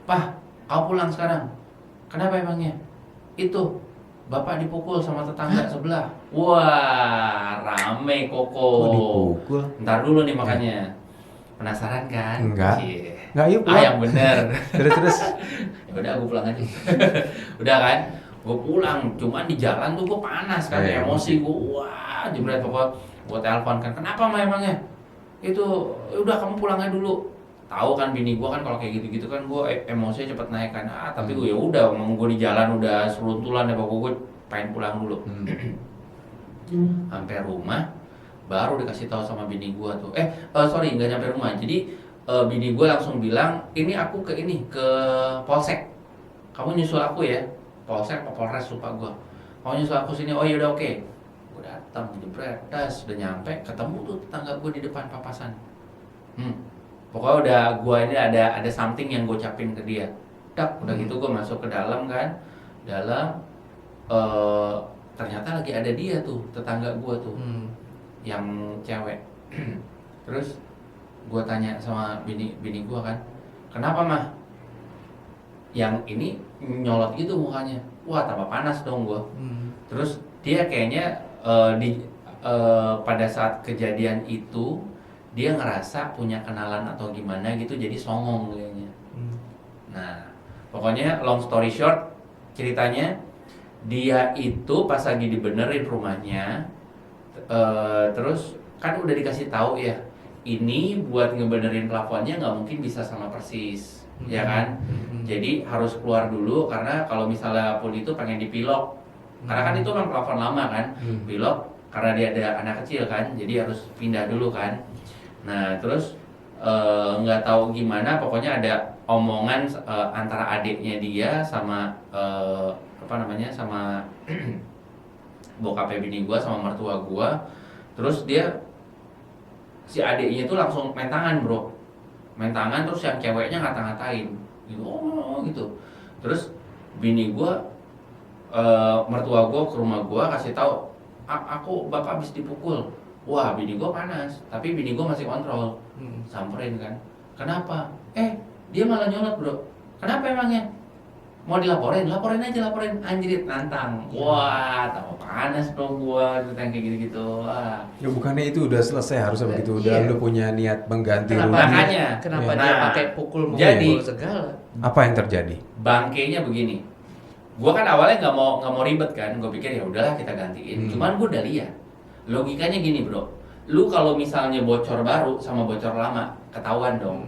"Pah, kau pulang sekarang." "Kenapa emangnya?" "Itu bapak dipukul sama tetangga sebelah." Wah, rame koko. Dipukul. Ntar dulu nih makanya. Penasaran kan? Enggak. Cie. Enggak, yuk pulang. Yang bener. Terus. Ya udah aku pulang aja. Udah kan? Gue pulang, cuman di jalan tuh gue panas kan, emosi gue. Wah, jebret pokoknya. Gue telepon kan, "Kenapa mah emangnya?" "Itu udah kamu pulang aja dulu." Tahu kan bini gue kan kalau kayak gitu-gitu kan gue emosinya cepet naik kan. Tapi gue ya udah, ngomong gue di jalan udah seruntulan ya, pokoknya gue pengen pulang dulu. Sampai rumah baru dikasih tahu sama bini gue tuh. Sorry, nggak nyampe rumah. Jadi bini gue langsung bilang, "Ini aku ke polsek. Kamu nyusul aku ya." Polsek apa Polres lupa gue. "Kamu nyusul aku sini." "Oh yaudah oke." Gue datang, jebret, udah nyampe, ketemu tuh tetangga gue di depan papasan. Pokoknya udah gue ini ada something yang gue ucapin ke dia. Udah gitu gue masuk ke dalam kan. Ternyata lagi ada dia tuh, tetangga gue tuh, yang cewek. Terus gue tanya sama bini gue kan, "Kenapa mah?" Yang ini nyolot gitu mukanya. Wah, tambah panas dong gue. Terus dia kayaknya pada saat kejadian itu dia ngerasa punya kenalan atau gimana gitu, jadi songong kayaknya. Nah, pokoknya long story short, ceritanya dia itu pas lagi dibenerin rumahnya, terus kan udah dikasih tahu ya, ini buat ngebenerin plafonnya nggak mungkin bisa sama persis. ya kan? Jadi harus keluar dulu karena kalau misalnya pun itu pengen dipilok, karena kan itu memang plafon lama kan, pilok karena dia ada anak kecil kan, jadi harus pindah dulu kan. Nah terus nggak tahu gimana, pokoknya ada omongan antara adiknya dia sama sama bokapnya bini gua sama mertua gua. Terus si adiknya itu langsung main tangan bro, main tangan, terus yang ceweknya ngata-ngatain gitu, oh gitu. Terus bini gua, mertua gua ke rumah gua kasih tahu, aku bapak habis dipukul. Wah bini gua panas, tapi bini gua masih kontrol, samperin kan, kenapa? Dia malah nyolot bro, kenapa emangnya? Mau dilaporin, laporin aja, anjrit, nantang. Wah, tambah panas dong gua ditanya kayak gitu-gitu. Wah. Ya bukannya itu udah selesai harusnya begitu, udah Iya. lu punya niat mengganti rugi. Makanya. Kenapa Nah, dia pakai pukul jadi, segala? Apa yang terjadi? Bangkainya begini. Gua kan awalnya nggak mau ribet kan, gua pikir ya udahlah kita gantiin. Cuman gua udah lihat. Logikanya gini, Bro. Lu kalau misalnya bocor baru sama bocor lama, ketahuan dong.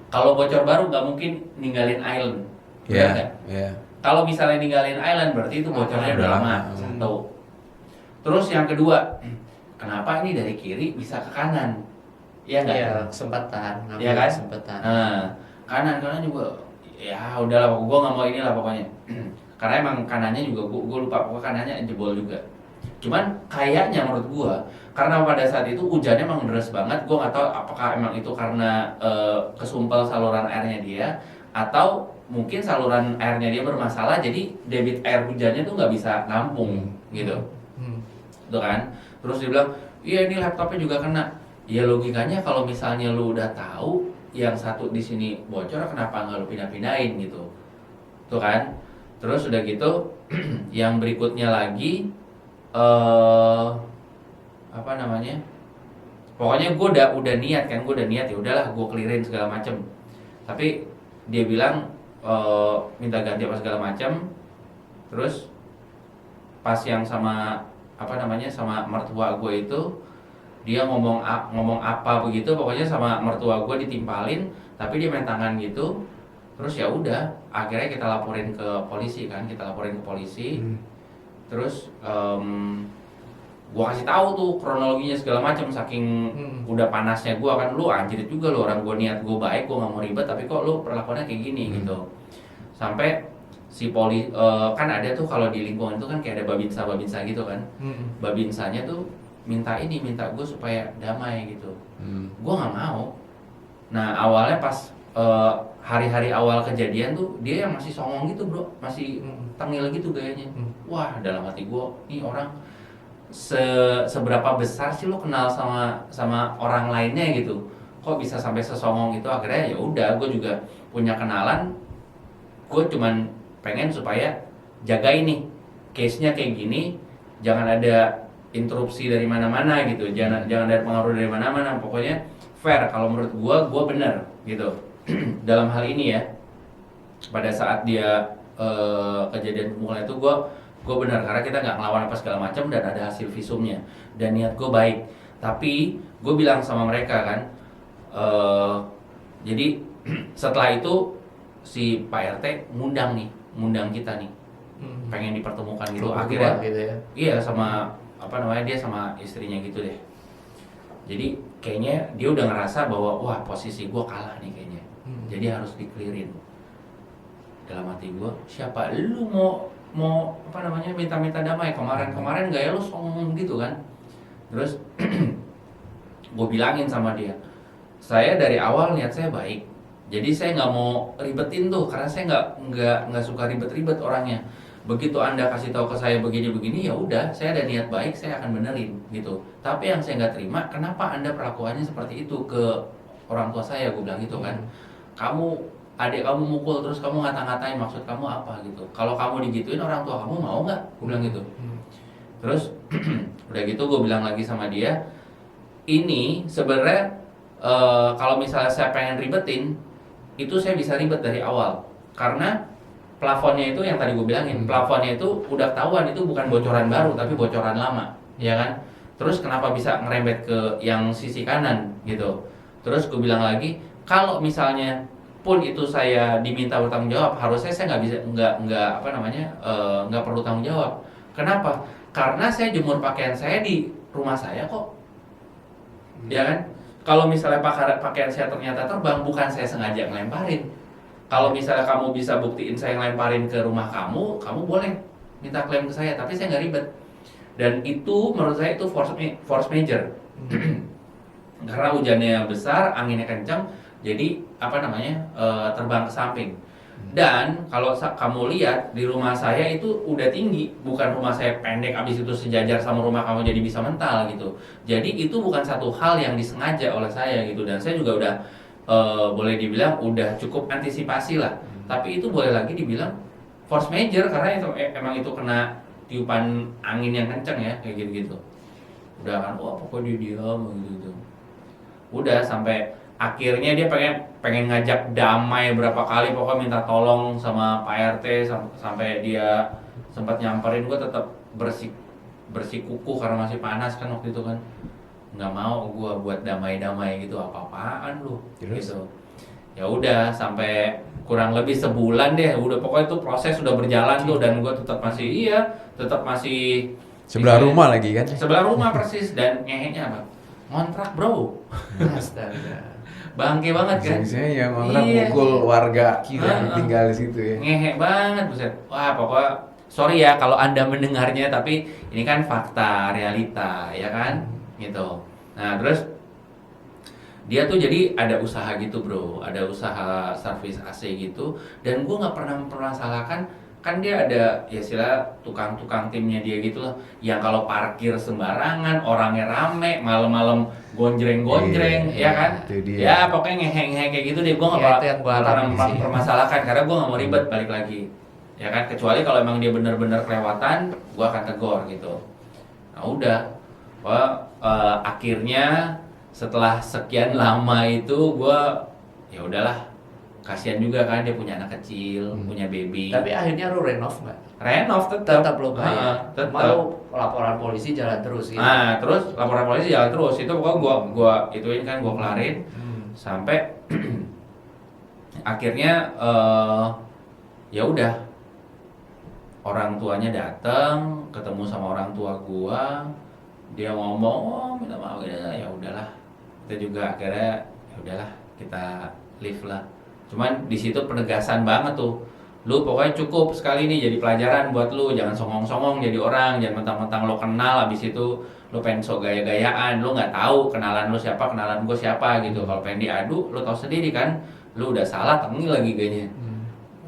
Kalau bocor baru nggak mungkin ninggalin island. Iya. Kalau misalnya ninggalin island berarti itu bocornya udah lama. Satu. Terus yang kedua, kenapa ini dari kiri bisa ke kanan? Iya nggak? Iya, kesempatan. Iya kan? Kesempatan. Nah, kanan juga. Ya udahlah, gue nggak mau inilah pokoknya. Karena emang kanannya juga gue lupa, pokoknya kanannya jebol juga. Cuman kayaknya menurut gue, karena pada saat itu hujannya emang deras banget, gue nggak tahu apakah emang itu karena kesumpel saluran airnya dia, atau mungkin saluran airnya dia bermasalah, jadi debit air hujannya tuh nggak bisa nampung gitu. Tuh kan. Terus dia bilang, iya ini laptopnya juga kena. Ya logikanya kalau misalnya lu udah tahu yang satu di sini bocor, kenapa nggak lu pindah-pindahin gitu. Tuh kan. Terus udah gitu, yang berikutnya lagi apa namanya? Pokoknya gue udah niat kan, ya udahlah gue clearin segala macem. Tapi dia bilang minta ganti apa segala macam. Terus pas yang sama sama mertua gue itu, dia ngomong apa begitu, pokoknya sama mertua gue ditimpalin, tapi dia main tangan gitu. Terus ya udah, akhirnya kita laporin ke polisi kan, Terus gue kasih tahu tuh kronologinya segala macam, saking udah panasnya gue kan, lu anjir juga lu, orang gue niat gue baik, gue nggak mau ribet, tapi kok lu perlakuannya kayak gini gitu. Sampai si kan ada tuh kalau di lingkungan itu kan kayak ada babinsa gitu kan. Babinsanya tuh minta gue supaya damai gitu. Gue nggak mau. Nah awalnya pas hari-hari awal kejadian tuh dia yang masih songong gitu bro, masih tengil gitu gayanya. Wah dalam hati gue, nih orang seberapa besar sih lo kenal sama orang lainnya gitu, kok bisa sampai sesongong gitu. Akhirnya ya udah, gue juga punya kenalan, gue cuman pengen supaya jagain nih case-nya kayak gini, jangan ada interupsi dari mana-mana gitu, jangan ada pengaruh dari mana-mana, pokoknya fair. Kalau menurut gue bener gitu. Dalam hal ini ya, pada saat dia kejadian pemukulan itu gue benar, karena kita nggak ngelawan apa segala macam dan ada hasil visumnya dan niat gue baik. Tapi gue bilang sama mereka kan, jadi setelah itu si Pak RT ngundang kita nih, pengen dipertemukan gitu. Akhirnya gitu ya. Iya, sama dia sama istrinya gitu deh. Jadi kayaknya dia udah ngerasa bahwa wah posisi gue kalah nih kayaknya, jadi harus di-clearin. Dalam hati gue, siapa lu mau minta damai, kemarin gak ya lu songong gitu kan. Terus gue bilangin sama dia, saya dari awal niat saya baik, jadi saya nggak mau ribetin tuh, karena saya nggak suka ribet-ribet orangnya. Begitu Anda kasih tahu ke saya begini-begini, ya udah, saya ada niat baik, saya akan benerin gitu. Tapi yang saya nggak terima, kenapa Anda perlakuannya seperti itu ke orang tua saya, gue bilang gitu kan. Adik kamu mukul, terus kamu ngata-ngatain, maksud kamu apa gitu. Kalau kamu digituin, orang tua kamu mau nggak? Gue bilang gitu. Terus udah gitu gue bilang lagi sama dia, ini sebenarnya kalau misalnya saya pengen ribetin, itu saya bisa ribet dari awal. Karena plafonnya itu yang tadi gue bilangin, plafonnya itu udah ketahuan itu bukan bocoran baru, tapi bocoran lama, ya kan? Terus kenapa bisa ngerembet ke yang sisi kanan gitu? Terus gue bilang lagi, kalau misalnya pun itu saya diminta bertanggung jawab, harusnya saya nggak perlu tanggung jawab. Kenapa? Karena saya jemur pakaian saya di rumah saya kok, ya kan? Kalau misalnya pakaian saya ternyata terbang, bukan saya sengaja ngelemparin. Kalau misalnya kamu bisa buktiin saya ngelemparin ke rumah kamu boleh minta klaim ke saya, tapi saya nggak ribet. Dan itu menurut saya itu force major. Karena hujannya besar, anginnya kencang, jadi terbang ke samping. Dan kalau kamu lihat di rumah saya itu udah tinggi, bukan rumah saya pendek abis itu sejajar sama rumah kamu jadi bisa mental gitu. Jadi itu bukan satu hal yang disengaja oleh saya gitu, dan saya juga udah boleh dibilang udah cukup antisipasi lah. Tapi itu boleh lagi dibilang force major karena itu emang itu kena tiupan angin yang kencang ya, kayak gitu-gitu. Udah kan, wah pokoknya dia diam gitu. Udah sampai akhirnya dia pengen ngajak damai berapa kali, pokoknya minta tolong sama Pak RT sampai dia sempat nyamperin. Gue tetap bersih kuku karena masih panas kan waktu itu kan. Nggak mau gue buat damai-damai gitu, apa-apaan lu gitu. Ya udah sampai kurang lebih sebulan deh, udah pokoknya itu proses sudah berjalan tuh, dan gue tetap masih sebelah rumah lagi kan? Sebelah rumah persis, dan ngehenya apa? Ngontrak bro. Astaga. Bangke banget kan? Biasanya yang ngontrak mukul warga yang tinggal di situ ya. Ngehe banget buset. Wah pokoknya sorry ya kalau Anda mendengarnya, tapi ini kan fakta, realita ya kan? Gitu. Nah terus dia tuh jadi ada usaha gitu bro, ada usaha servis AC gitu, dan gue nggak pernah mempermasalahkan. Kan dia ada ya istilah tukang-tukang timnya dia gitu loh, yang kalau parkir sembarangan, orangnya rame, malam-malam gonjreng-gonjreng, ya kan? Ya pokoknya ngehe-ngehe kayak gitu deh, gue nggak pernah mempermasalahkan karena gue nggak mau ribet, balik lagi, ya kan? Kecuali kalau emang dia benar-benar kelewatan, gue akan tegur gitu. Nah udah, akhirnya setelah sekian lama itu gue ya udahlah, kasihan juga kan dia punya anak kecil, punya baby. Tapi akhirnya lu renov nggak? Renov tetap lo bayar. Mau laporan polisi jalan terus gitu. Nah terus laporan polisi jalan terus, itu pokoknya gua ituin kan, gua kelarin sampai akhirnya ya udah, orang tuanya datang, ketemu sama orang tua gua, dia ngomong minta maaf gitu, ya udahlah, kita juga akhirnya ya udahlah kita leave lah. Cuman di situ penegasan banget tuh, lu pokoknya cukup sekali nih jadi pelajaran buat lu, jangan songong-songong jadi orang, jangan mentang-mentang lo kenal abis itu lu pengen sok gaya-gayaan, lu nggak tahu kenalan lu siapa, kenalan gue siapa gitu. Kalau pengen diadu, lu tahu sendiri kan, lu udah salah tengil lagi kayaknya.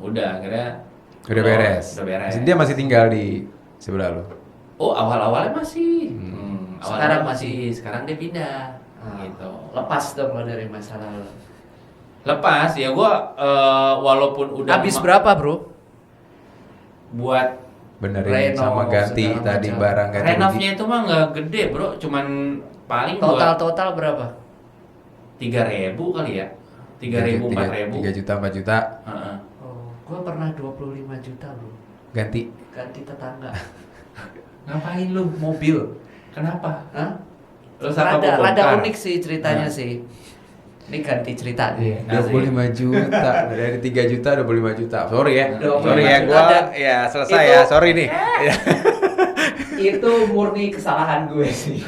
Udah akhirnya udah beres. Dia masih tinggal di sebelah lu? Oh awal-awalnya masih. Sekarang dia pindah. Gitu. Lepas dong lo dari masalah lo. Lepas ya gue walaupun udah habis berapa bro? Buat benerin sama ganti tadi macam barang ganti. Renovnya itu mah nggak gede bro, cuman paling total berapa? 3.000 kali ya, 3.000 4.000. 3 juta 4 juta. Oh, gue pernah 25 juta bro. Ganti tetangga. Ngapain lu? Mobil. Kenapa? Hah? Rada unik sih ceritanya sih. Ini ganti cerita nih. 25 juta dari 3 juta 25 juta. Sorry ya. Sorry ya, gua ya selesai ya. Sorry nih. Itu murni kesalahan gue sih.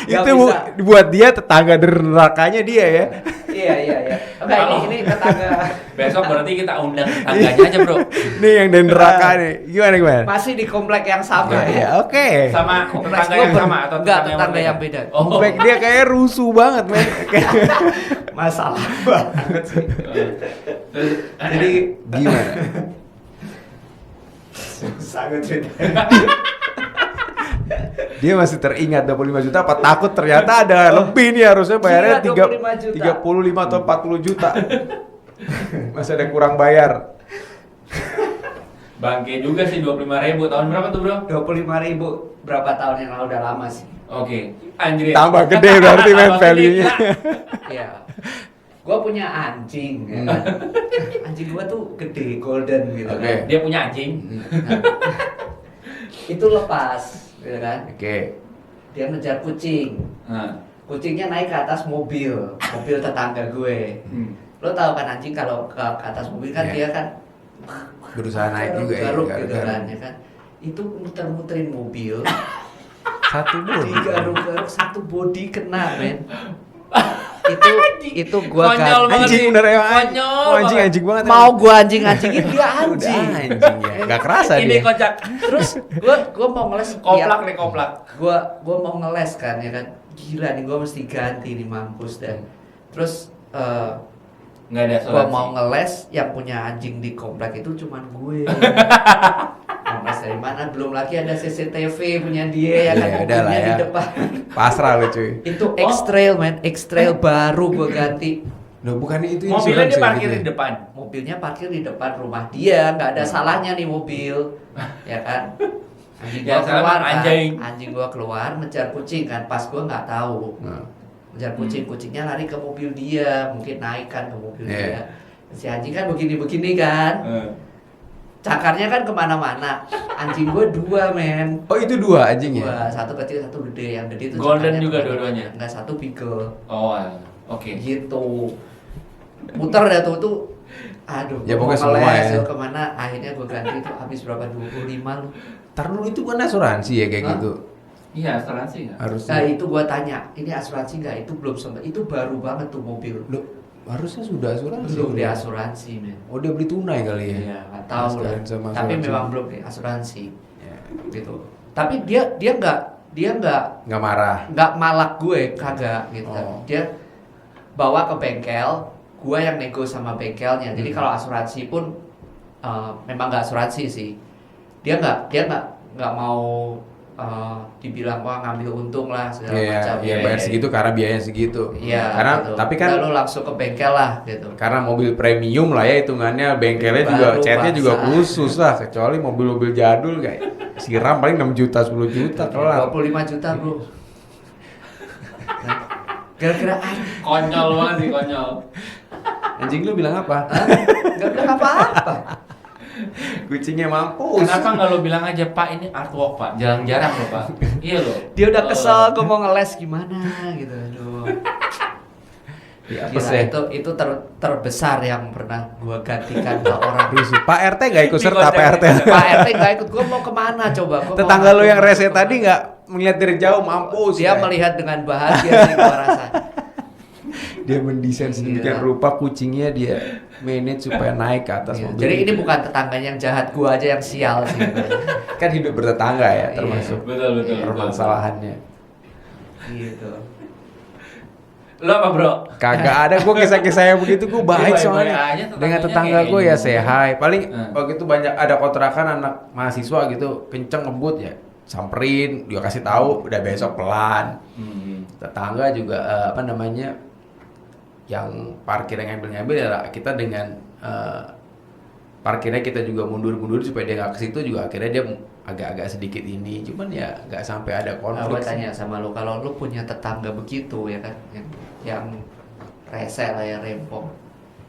Itu buat dia tetangga nerakanya dia ya. Iya. Enggak, ini tetangga. Besok berarti kita undang tetangganya aja, Bro. Nih yang dari neraka nih. Gimana? Masih di komplek yang sama ya. Oke. Sama tetangga yang sama atau tetangga yang beda. Komplek dia kayak rusuh banget, men. Masalah banget sih. Jadi gimana? Sangat cerita. Dia masih teringat 25 juta apa takut ternyata ada lebih nih, harusnya bayarnya 35 atau 40 juta. Masih ada kurang bayar. Bangke juga sih 25.000. Tahun berapa tuh, Bro? 25.000 berapa tahun yang lalu, udah lama sih. Oke. Anjir. Tambah gede berarti men value-nya. Iya. Gua punya anjing ya. Anjing gua tuh gede, golden gitu kan. Dia punya anjing. Itu lepas gitu kan. Dia ngejar kucing. Kucingnya naik ke atas mobil tetangga gue. Lo tahu kan anjing kalau ke atas mobil kan dia kan berusaha naik juga ya, garuk gitu garuk-garuk. kan, ya kan. Itu muter-muterin mobil. Satu body. Digaruk-garuk satu body kena, men. itu gua Konyol kan banget. Anjing bener emang Konyol Oh, anjing banget. anjing banget. mau gua anjing-anjingin dia Udah anjing. anjing ya. Enggak kerasa Ini dia. kocak. Terus gua mau ngeles Koplak dia- nih koplak. gua mau ngeles kan ya kan. Gila nih gua mesti ganti nih mampus dan terus Nggak ada gua asuransi. mau ngeles yang punya anjing di komplek itu cuman gue. Mau ngeles dari mana? Belum lagi ada CCTV punya dia ya kan, Ya udah lah mobilnya di ya. depan. Pasrah lu cuy. Itu X-Trail men, X-Trail baru gua ganti. Loh bukan itu Mobilnya dia insurance ya parkir gitu di ya? depan. Mobilnya parkir di depan rumah dia, nggak ada salahnya nih mobil, ya kan? Anjing Ya, gua salah keluar, mah anjing. anjing gua keluar ngejar kucing kan, pas gua nggak tahu. Nah. Ngejar kucingnya lari ke mobil dia, mungkin naik kan ke mobil Iya. dia. Si anjing kan begini-begini kan, cakarnya kan kemana-mana. Anjing gua 2 men. Oh itu 2 anjing ya? Dua, satu kecil, satu gede. Yang gede itu Golden cakarnya juga kemana-mana. dua-duanya? Enggak, satu beagle. Oh, oke. Gitu. Muter dah tuh aduh, Ya, gua pokoknya mau semua ngeles, ya. kemana akhirnya gue ganti itu habis berapa 25 lu. Ntar dulu itu kan asuransi ya kayak Hah? gitu. Iya, asuransi nggak? Harusnya. Nah itu gue tanya, ini asuransi nggak? Itu belum sempat, itu baru banget tuh mobil. Loh, harusnya sudah asuransi. Belum di asuransi men. Oh dia beli tunai kali ya? Iya nggak tahu lah. Sekalian sama Tapi asuransi. memang belum di asuransi Ya. gitu. Tapi dia Nggak marah. nggak malak gue kagak gitu. Oh. Dia bawa ke bengkel, gue yang nego sama bengkelnya. Jadi kalau asuransi pun memang nggak asuransi sih. Dia nggak mau dibilang wah ngambil untung lah segala Iya, macam. iya bayar segitu karena biayanya segitu. Iya. Karena gitu. tapi kan lalu langsung ke bengkel lah gitu. karena mobil premium lah ya hitungannya bengkelnya juga Baru catnya juga bangsa. khusus lah kecuali mobil-mobil jadul kayak siram paling 6 juta 10 juta kelar. 25 juta bro. Gara-gara Konyol banget sih, konyol. Anjing lu bilang apa? nggak bilang apa-apa. Kucingnya mampus. Kenapa nggak lo bilang aja Pak ini artwork Pak, jarang-jarang loh Pak. Iya loh. Dia udah kesel, gue mau ngeles gimana gitu. Aduh. Ya, Gila, apes ya. itu terbesar yang pernah gua gantikan ke orang. Rusuh. Pak RT gak ikut Di serta konten. Pak RT. Pak RT nggak ikut, gua mau kemana coba? Gua mau Tetangga lu yang ngatur rese kemana. tadi nggak melihat dari jauh mampus. Dia ya. melihat dengan bahagia sih gua rasa. Dia mendesain sedemikian Gila. rupa kucingnya dia manage supaya naik ke atas Iya, mobil. jadi ini bukan tetangganya yang jahat, gua aja yang sial sih. Kan hidup bertetangga ya termasuk Betul, betul. permasalahannya. Gitu. Lo apa bro? Kagak ada gue kisah-kisah yang begitu gue baik Baik-baik soalnya aja, tetangganya dengan tetangga kayak gue ya gitu. say hi. Paling Hmm. waktu itu banyak ada kontrakan anak mahasiswa gitu kenceng ngebut ya samperin dia kasih tahu udah besok pelan. Tetangga juga apa namanya yang parkir yang ngambil ya kita dengan parkirnya kita juga mundur-mundur supaya dia nggak ke situ juga akhirnya dia agak-agak sedikit ini cuman ya nggak sampai ada Nah, gua konflik. tanya sama lu, kalau lu punya tetangga begitu ya kan, yang rese lah ya, rempong,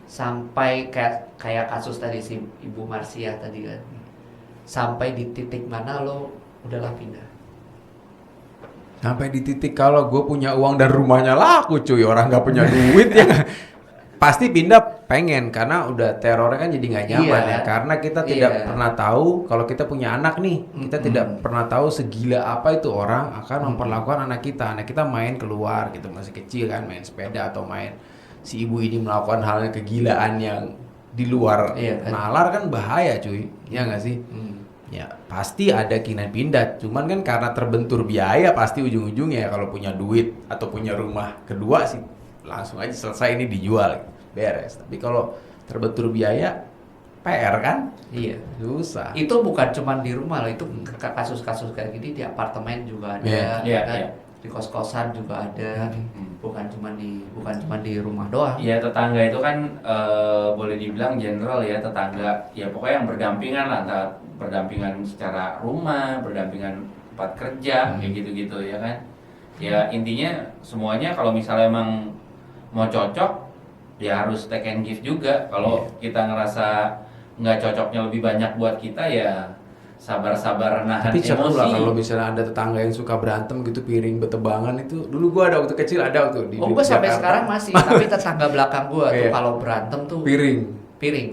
sampai kayak kasus tadi si Ibu Marsia tadi kan, sampai di titik mana lo udahlah pindah? Sampai di titik kalau gue punya uang dan rumahnya laku cuy orang nggak punya duit ya pasti pindah pengen karena udah terornya kan jadi nggak nyaman Iya. ya karena kita tidak Iya. pernah tahu kalau kita punya anak nih kita tidak pernah tahu segila apa itu orang akan memperlakukan anak kita main keluar gitu masih kecil kan main sepeda atau main si ibu ini melakukan halnya kegilaan yang di luar Iya kan? nalar kan bahaya cuy ya nggak sih. Ya pasti ada keinginan pindah, cuman kan karena terbentur biaya pasti ujung-ujungnya kalau punya duit atau punya rumah kedua sih langsung aja selesai ini dijual beres. Tapi kalau terbentur biaya PR kan Iya. susah. Itu bukan cuma di rumah loh, itu kasus-kasus kayak gini di apartemen juga ada, Iya, iya, kan? iya. Di kos-kosan juga ada, bukan cuma di rumah doang. Ya tetangga itu kan boleh dibilang general ya tetangga ya pokoknya yang berdampingan lah antara berdampingan secara rumah, berdampingan tempat kerja kayak gitu-gitu ya kan. Ya intinya semuanya kalau misalnya emang mau cocok ya harus take and give juga. Kalau kita ngerasa nggak cocoknya lebih banyak buat kita ya sabar-sabar nahan Tapi seru emosi. lah kalau misalnya ada tetangga yang suka berantem gitu, piring betebangan itu. Dulu gua ada waktu kecil ada waktu di Gue sampai Jakarta. sekarang masih, tapi tetangga belakang gue tuh Iya. kalau berantem tuh piring.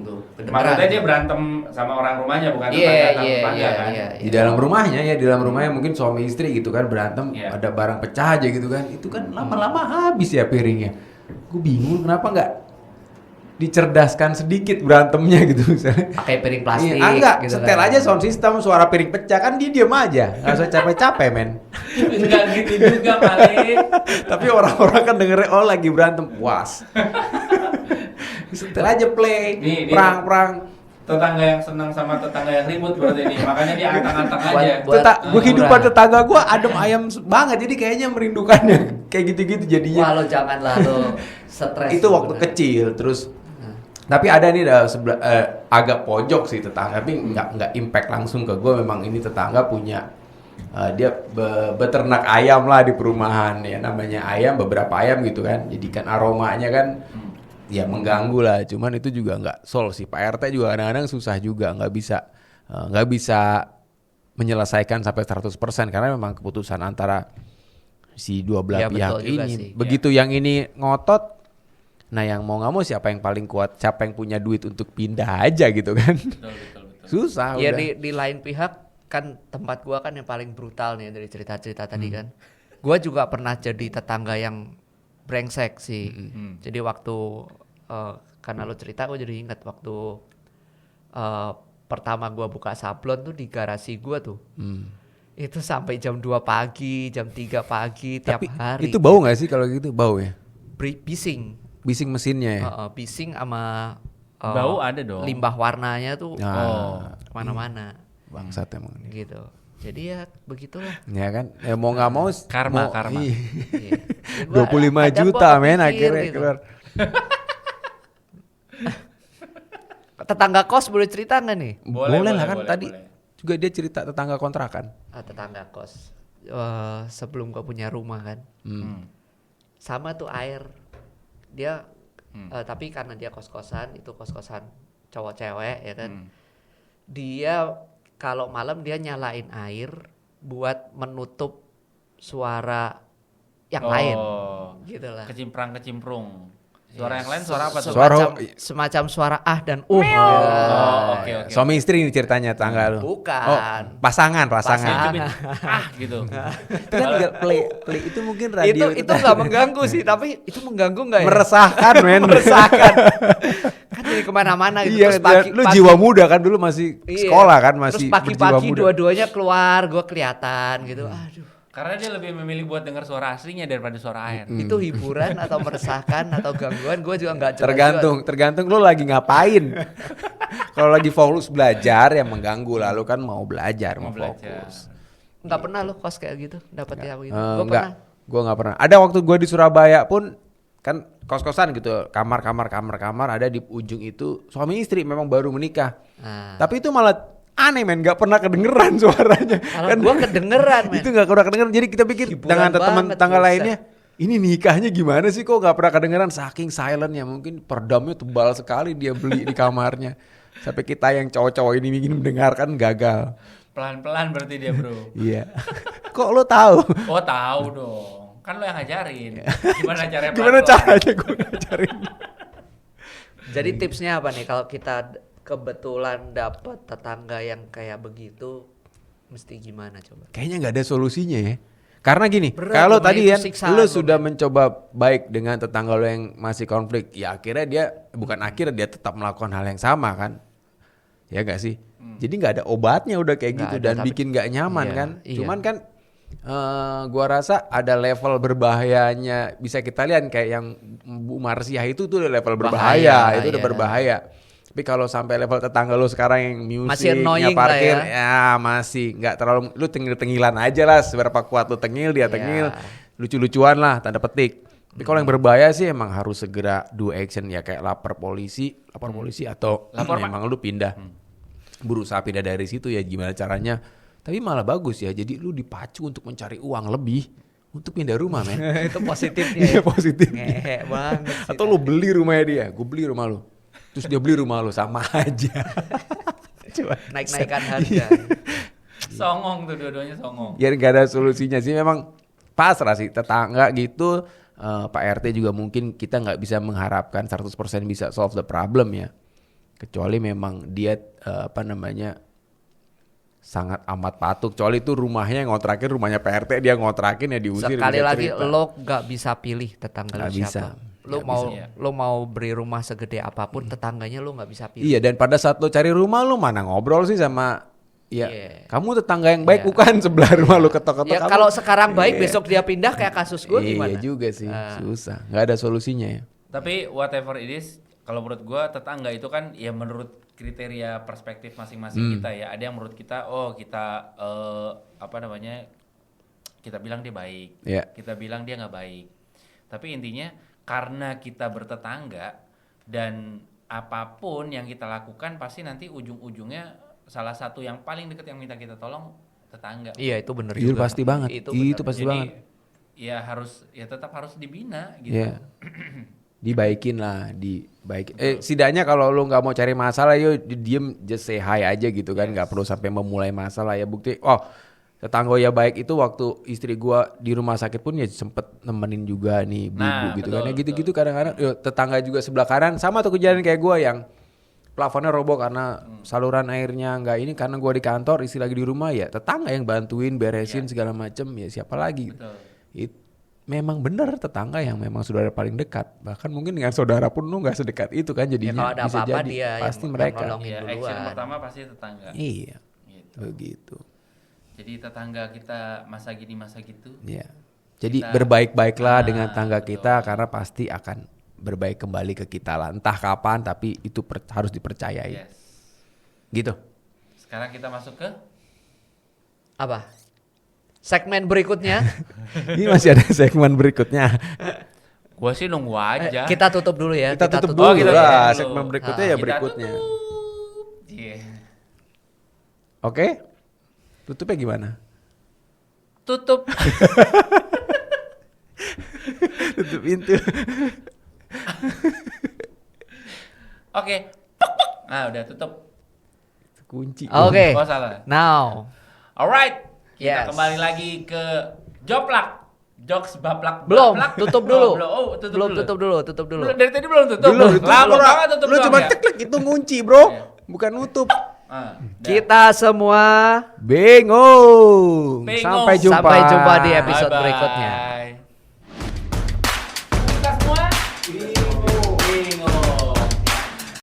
tuh. Maksudnya dia berantem sama orang rumahnya bukan Iya, tetangga kan? Di dalam rumahnya ya, di dalam rumahnya mungkin suami istri gitu kan berantem, Iya. ada barang pecah aja gitu kan. Itu kan lama-lama habis ya piringnya. Gue bingung kenapa nggak dicerdaskan sedikit berantemnya gitu misalnya. Pakai piring plastik. Iya, enggak, gitu setel kan. aja sound system, suara piring pecah kan dia diem aja, nggak usah capek-capek men. Enggak gitu juga kali. Tapi orang-orang kan dengernya oh lagi berantem, was. Setel aja play, Nih, perang. Tetangga yang senang sama tetangga yang ribut berarti ini. Makanya dia antang-antang aja. Gue kehidupan murah. tetangga gue adem ayam banget, jadi kayaknya merindukannya kayak gitu-gitu jadinya. Wah lo janganlah lo stres. Itu waktu kecil, terus tapi ada nih sebelah agak pojok sih tetangga, tapi nggak impact langsung ke gue. Memang ini tetangga punya dia beternak ayam lah di perumahan ya, namanya ayam, beberapa ayam gitu kan, jadikan aromanya kan ya mengganggu lah. Cuman itu juga nggak solusi. Pak RT juga kadang-kadang susah juga, nggak bisa menyelesaikan sampai 100% karena memang keputusan antara si dua belah Ya, pihak betul juga ini. sih. Begitu yang ini ngotot, nah yang mau nggak mau siapa yang paling kuat, siapa yang punya duit untuk pindah aja gitu kan. Betul. Susah Ya udah. di lain pihak kan tempat gua kan yang paling brutal nih dari cerita-cerita tadi kan. Gua juga pernah jadi tetangga yang brengsek sih. Jadi waktu karena lo cerita gue jadi ingat waktu pertama gua buka sablon tuh di garasi gua tuh. Itu sampai jam 2 pagi, jam 3 pagi tiap Tapi hari. itu bau nggak sih kalau gitu? Bau ya? Bising. Bising mesinnya ya? Bising sama Bau ada dong. limbah warnanya tuh kemana-mana Bangsat emang. gitu. Jadi ya begitulah. Ya kan? Ya mau nggak mau Karma. Iya. Iya. Ya gua 25 ada juta gua men kepikir akhirnya gitu. keluar. Tetangga kos boleh cerita nggak nih? Boleh lah kan boleh, tadi boleh. juga dia cerita tetangga kontrakan. Tetangga kos. Sebelum gua punya rumah kan. Sama tuh air. Dia tapi karena dia kos-kosan, itu kos-kosan cowok cewek ya kan. Dia kalau malam dia nyalain air buat menutup suara yang lain. Gitu lah. Kecimprang-kecimprung. Suara yang lain suara apa tuh? Semacam suara dan Oke. Suami istri ini ceritanya tetangga lu. Bukan. Pasangan. Gitu. Itu kan tinggal play itu mungkin radio itu nggak mengganggu sih, tapi itu mengganggu nggak ya? meresahkan men. Meresahkan. Kan jadi kemana-mana gitu. Iya, lu jiwa muda kan dulu masih sekolah kan, masih Terus pagi-pagi berjiwa muda. dua-duanya keluar, gue kelihatan gitu. Aduh. Karena dia lebih memilih buat dengar suara aslinya daripada suara air. Itu hiburan atau meresahkan atau gangguan, gue juga nggak jelas. Tergantung lu lagi ngapain. Kalau lagi fokus belajar ya mengganggu, lalu kan mau belajar, mau fokus. Nggak pernah lo kos kayak gitu, dapat kayak gitu. Enggak, gue nggak pernah. Ada waktu gue di Surabaya pun kan kos-kosan gitu, kamar ada di ujung itu suami istri memang baru menikah. Tapi itu malah aneh men, nggak pernah kedengeran suaranya. Kalau Kan gue kedengeran men. itu nggak pernah kedengeran. Jadi kita pikir Hiburan dengan teman banget, tetangga buset. lainnya, ini nikahnya gimana sih kok nggak pernah kedengeran, saking silentnya. Mungkin peredamnya tebal sekali dia beli di kamarnya. Sampai kita yang cowok-cowok ini ingin mendengarkan gagal. Pelan-pelan berarti dia, bro. Iya. Kok lo tahu? Oh, tahu dong. Kan lo yang ngajarin. Gimana caranya Gimana pelan-pelan? caranya gue ngajarin? Jadi tipsnya apa nih kalau kita kebetulan dapat tetangga yang kayak begitu, mesti gimana coba? Kayaknya nggak ada solusinya ya. Karena gini, Berat kalau loh, tadi itu kan siksaan lu loh, sudah men. mencoba baik dengan tetangga lo yang masih konflik, ya akhirnya dia tetap melakukan hal yang sama kan, ya nggak sih? Jadi nggak ada obatnya udah kayak Nggak gitu ada, dan tapi- bikin nggak nyaman Iya, kan. iya. Cuman kan gua rasa ada level berbahayanya, bisa kita lihat kayak yang Bu Marsiah itu tuh udah level berbahaya, itu udah iya. berbahaya. Tapi kalau sampai level tetangga lo sekarang yang Masih musik, annoying parkir, lah ya masih nggak terlalu, lu tengil-tengilan aja lah, seberapa kuat lu tengil dia tengil, lucu-lucuan lah tanda petik. Tapi kalau yang berbahaya sih emang harus segera do action ya, kayak lapor polisi atau memang lu pindah, berusaha pindah dari situ ya gimana caranya. Tapi malah bagus ya, jadi lu dipacu untuk mencari uang lebih untuk pindah rumah men. Itu positifnya. Iya positif. Ngehe banget sih. Atau lu beli rumahnya dia, gue beli rumah lu, terus dia beli rumah lu, sama aja. Coba Naik-naikan harga. Iya. Songong tuh dua-duanya songong. Ya nggak ada solusinya sih, memang pasrah sih tetangga gitu. Pak RT juga mungkin kita nggak bisa mengharapkan 100% bisa solve the problem ya, kecuali memang dia sangat amat patuh. Kecuali itu rumahnya ngotrakin, rumahnya Pak RT dia ngotrakin ya diusir. Sekali lagi lo nggak bisa pilih tetangga lo Bisa. siapa. Lo mau beri rumah segede apapun tetangganya lo nggak bisa pilih. Iya, dan pada saat lo cari rumah lo mana ngobrol sih sama kamu tetangga yang baik bukan sebelah rumah lo ketok-ketok. Ya kalau sekarang baik besok dia pindah kayak kasus gue gimana? Iya juga sih, susah. Nggak ada solusinya ya. Tapi whatever it is, kalau menurut gua tetangga itu kan ya menurut kriteria perspektif masing-masing kita ya. Ada yang menurut kita kita kita bilang dia baik, kita bilang dia nggak baik. Tapi intinya karena kita bertetangga dan apapun yang kita lakukan pasti nanti ujung-ujungnya salah satu yang paling dekat yang minta kita tolong tetangga. Iya itu benar Itu juga. pasti banget. Itu pasti Jadi, banget. Ya tetap harus dibina gitu. Iya. Dibaikin lah, setidaknya kalau lu nggak mau cari masalah, yuk diem, just say hi aja gitu kan, nggak perlu sampai memulai masalah ya. Bukti, tetangga ya baik itu waktu istri gua di rumah sakit pun ya sempet nemenin juga nih bu gitu kan. Ya gitu-gitu kadang-kadang tetangga juga sebelah kanan sama tuh kejadian kayak gua yang plafonnya roboh karena saluran airnya nggak ini, karena gua di kantor, istri lagi di rumah, ya tetangga yang bantuin beresin segala macem, ya siapa lagi. Memang benar tetangga yang memang saudara paling dekat, bahkan mungkin dengan saudara pun lu nggak sedekat itu kan jadinya. Kalau ada bisa apa-apa jadi dia pasti yang mereka. nolongin duluan. Action pertama pasti tetangga. Iya. Gitu. Begitu. Jadi tetangga kita masa gini masa gitu. Iya. Jadi berbaik-baiklah dengan tangga betul. kita, karena pasti akan berbaik kembali ke kita lah. Entah kapan, tapi itu harus dipercayai. Yes. Gitu. Sekarang kita masuk ke Apa? Segmen berikutnya. Ini masih ada segmen berikutnya. gua sih nunggu aja. Kita tutup dulu ya. Kita tutup dulu kita lah. tutup dulu. Segmen berikutnya ya Kita berikutnya. Iya. Oke? Tutupnya gimana? Tutup. Tutup pintu. Oke. Nah, udah tutup. Kunci. Oke. Oh, salah. Now. Alright. Yes. Kita kembali lagi ke Joplak. Jokes baplak. Belum, baplak. tutup dulu. Tutup dulu. Tutup dulu. Dari tadi belum tutup. Dulu, Lama banget tutup lu doang cuma ya? cek itu ngunci, Bro. Iya. Bukan nutup. Dah. Kita semua Bingung. Bingung. Sampai jumpa. Sampai jumpa di episode Bye-bye. berikutnya. Kita semua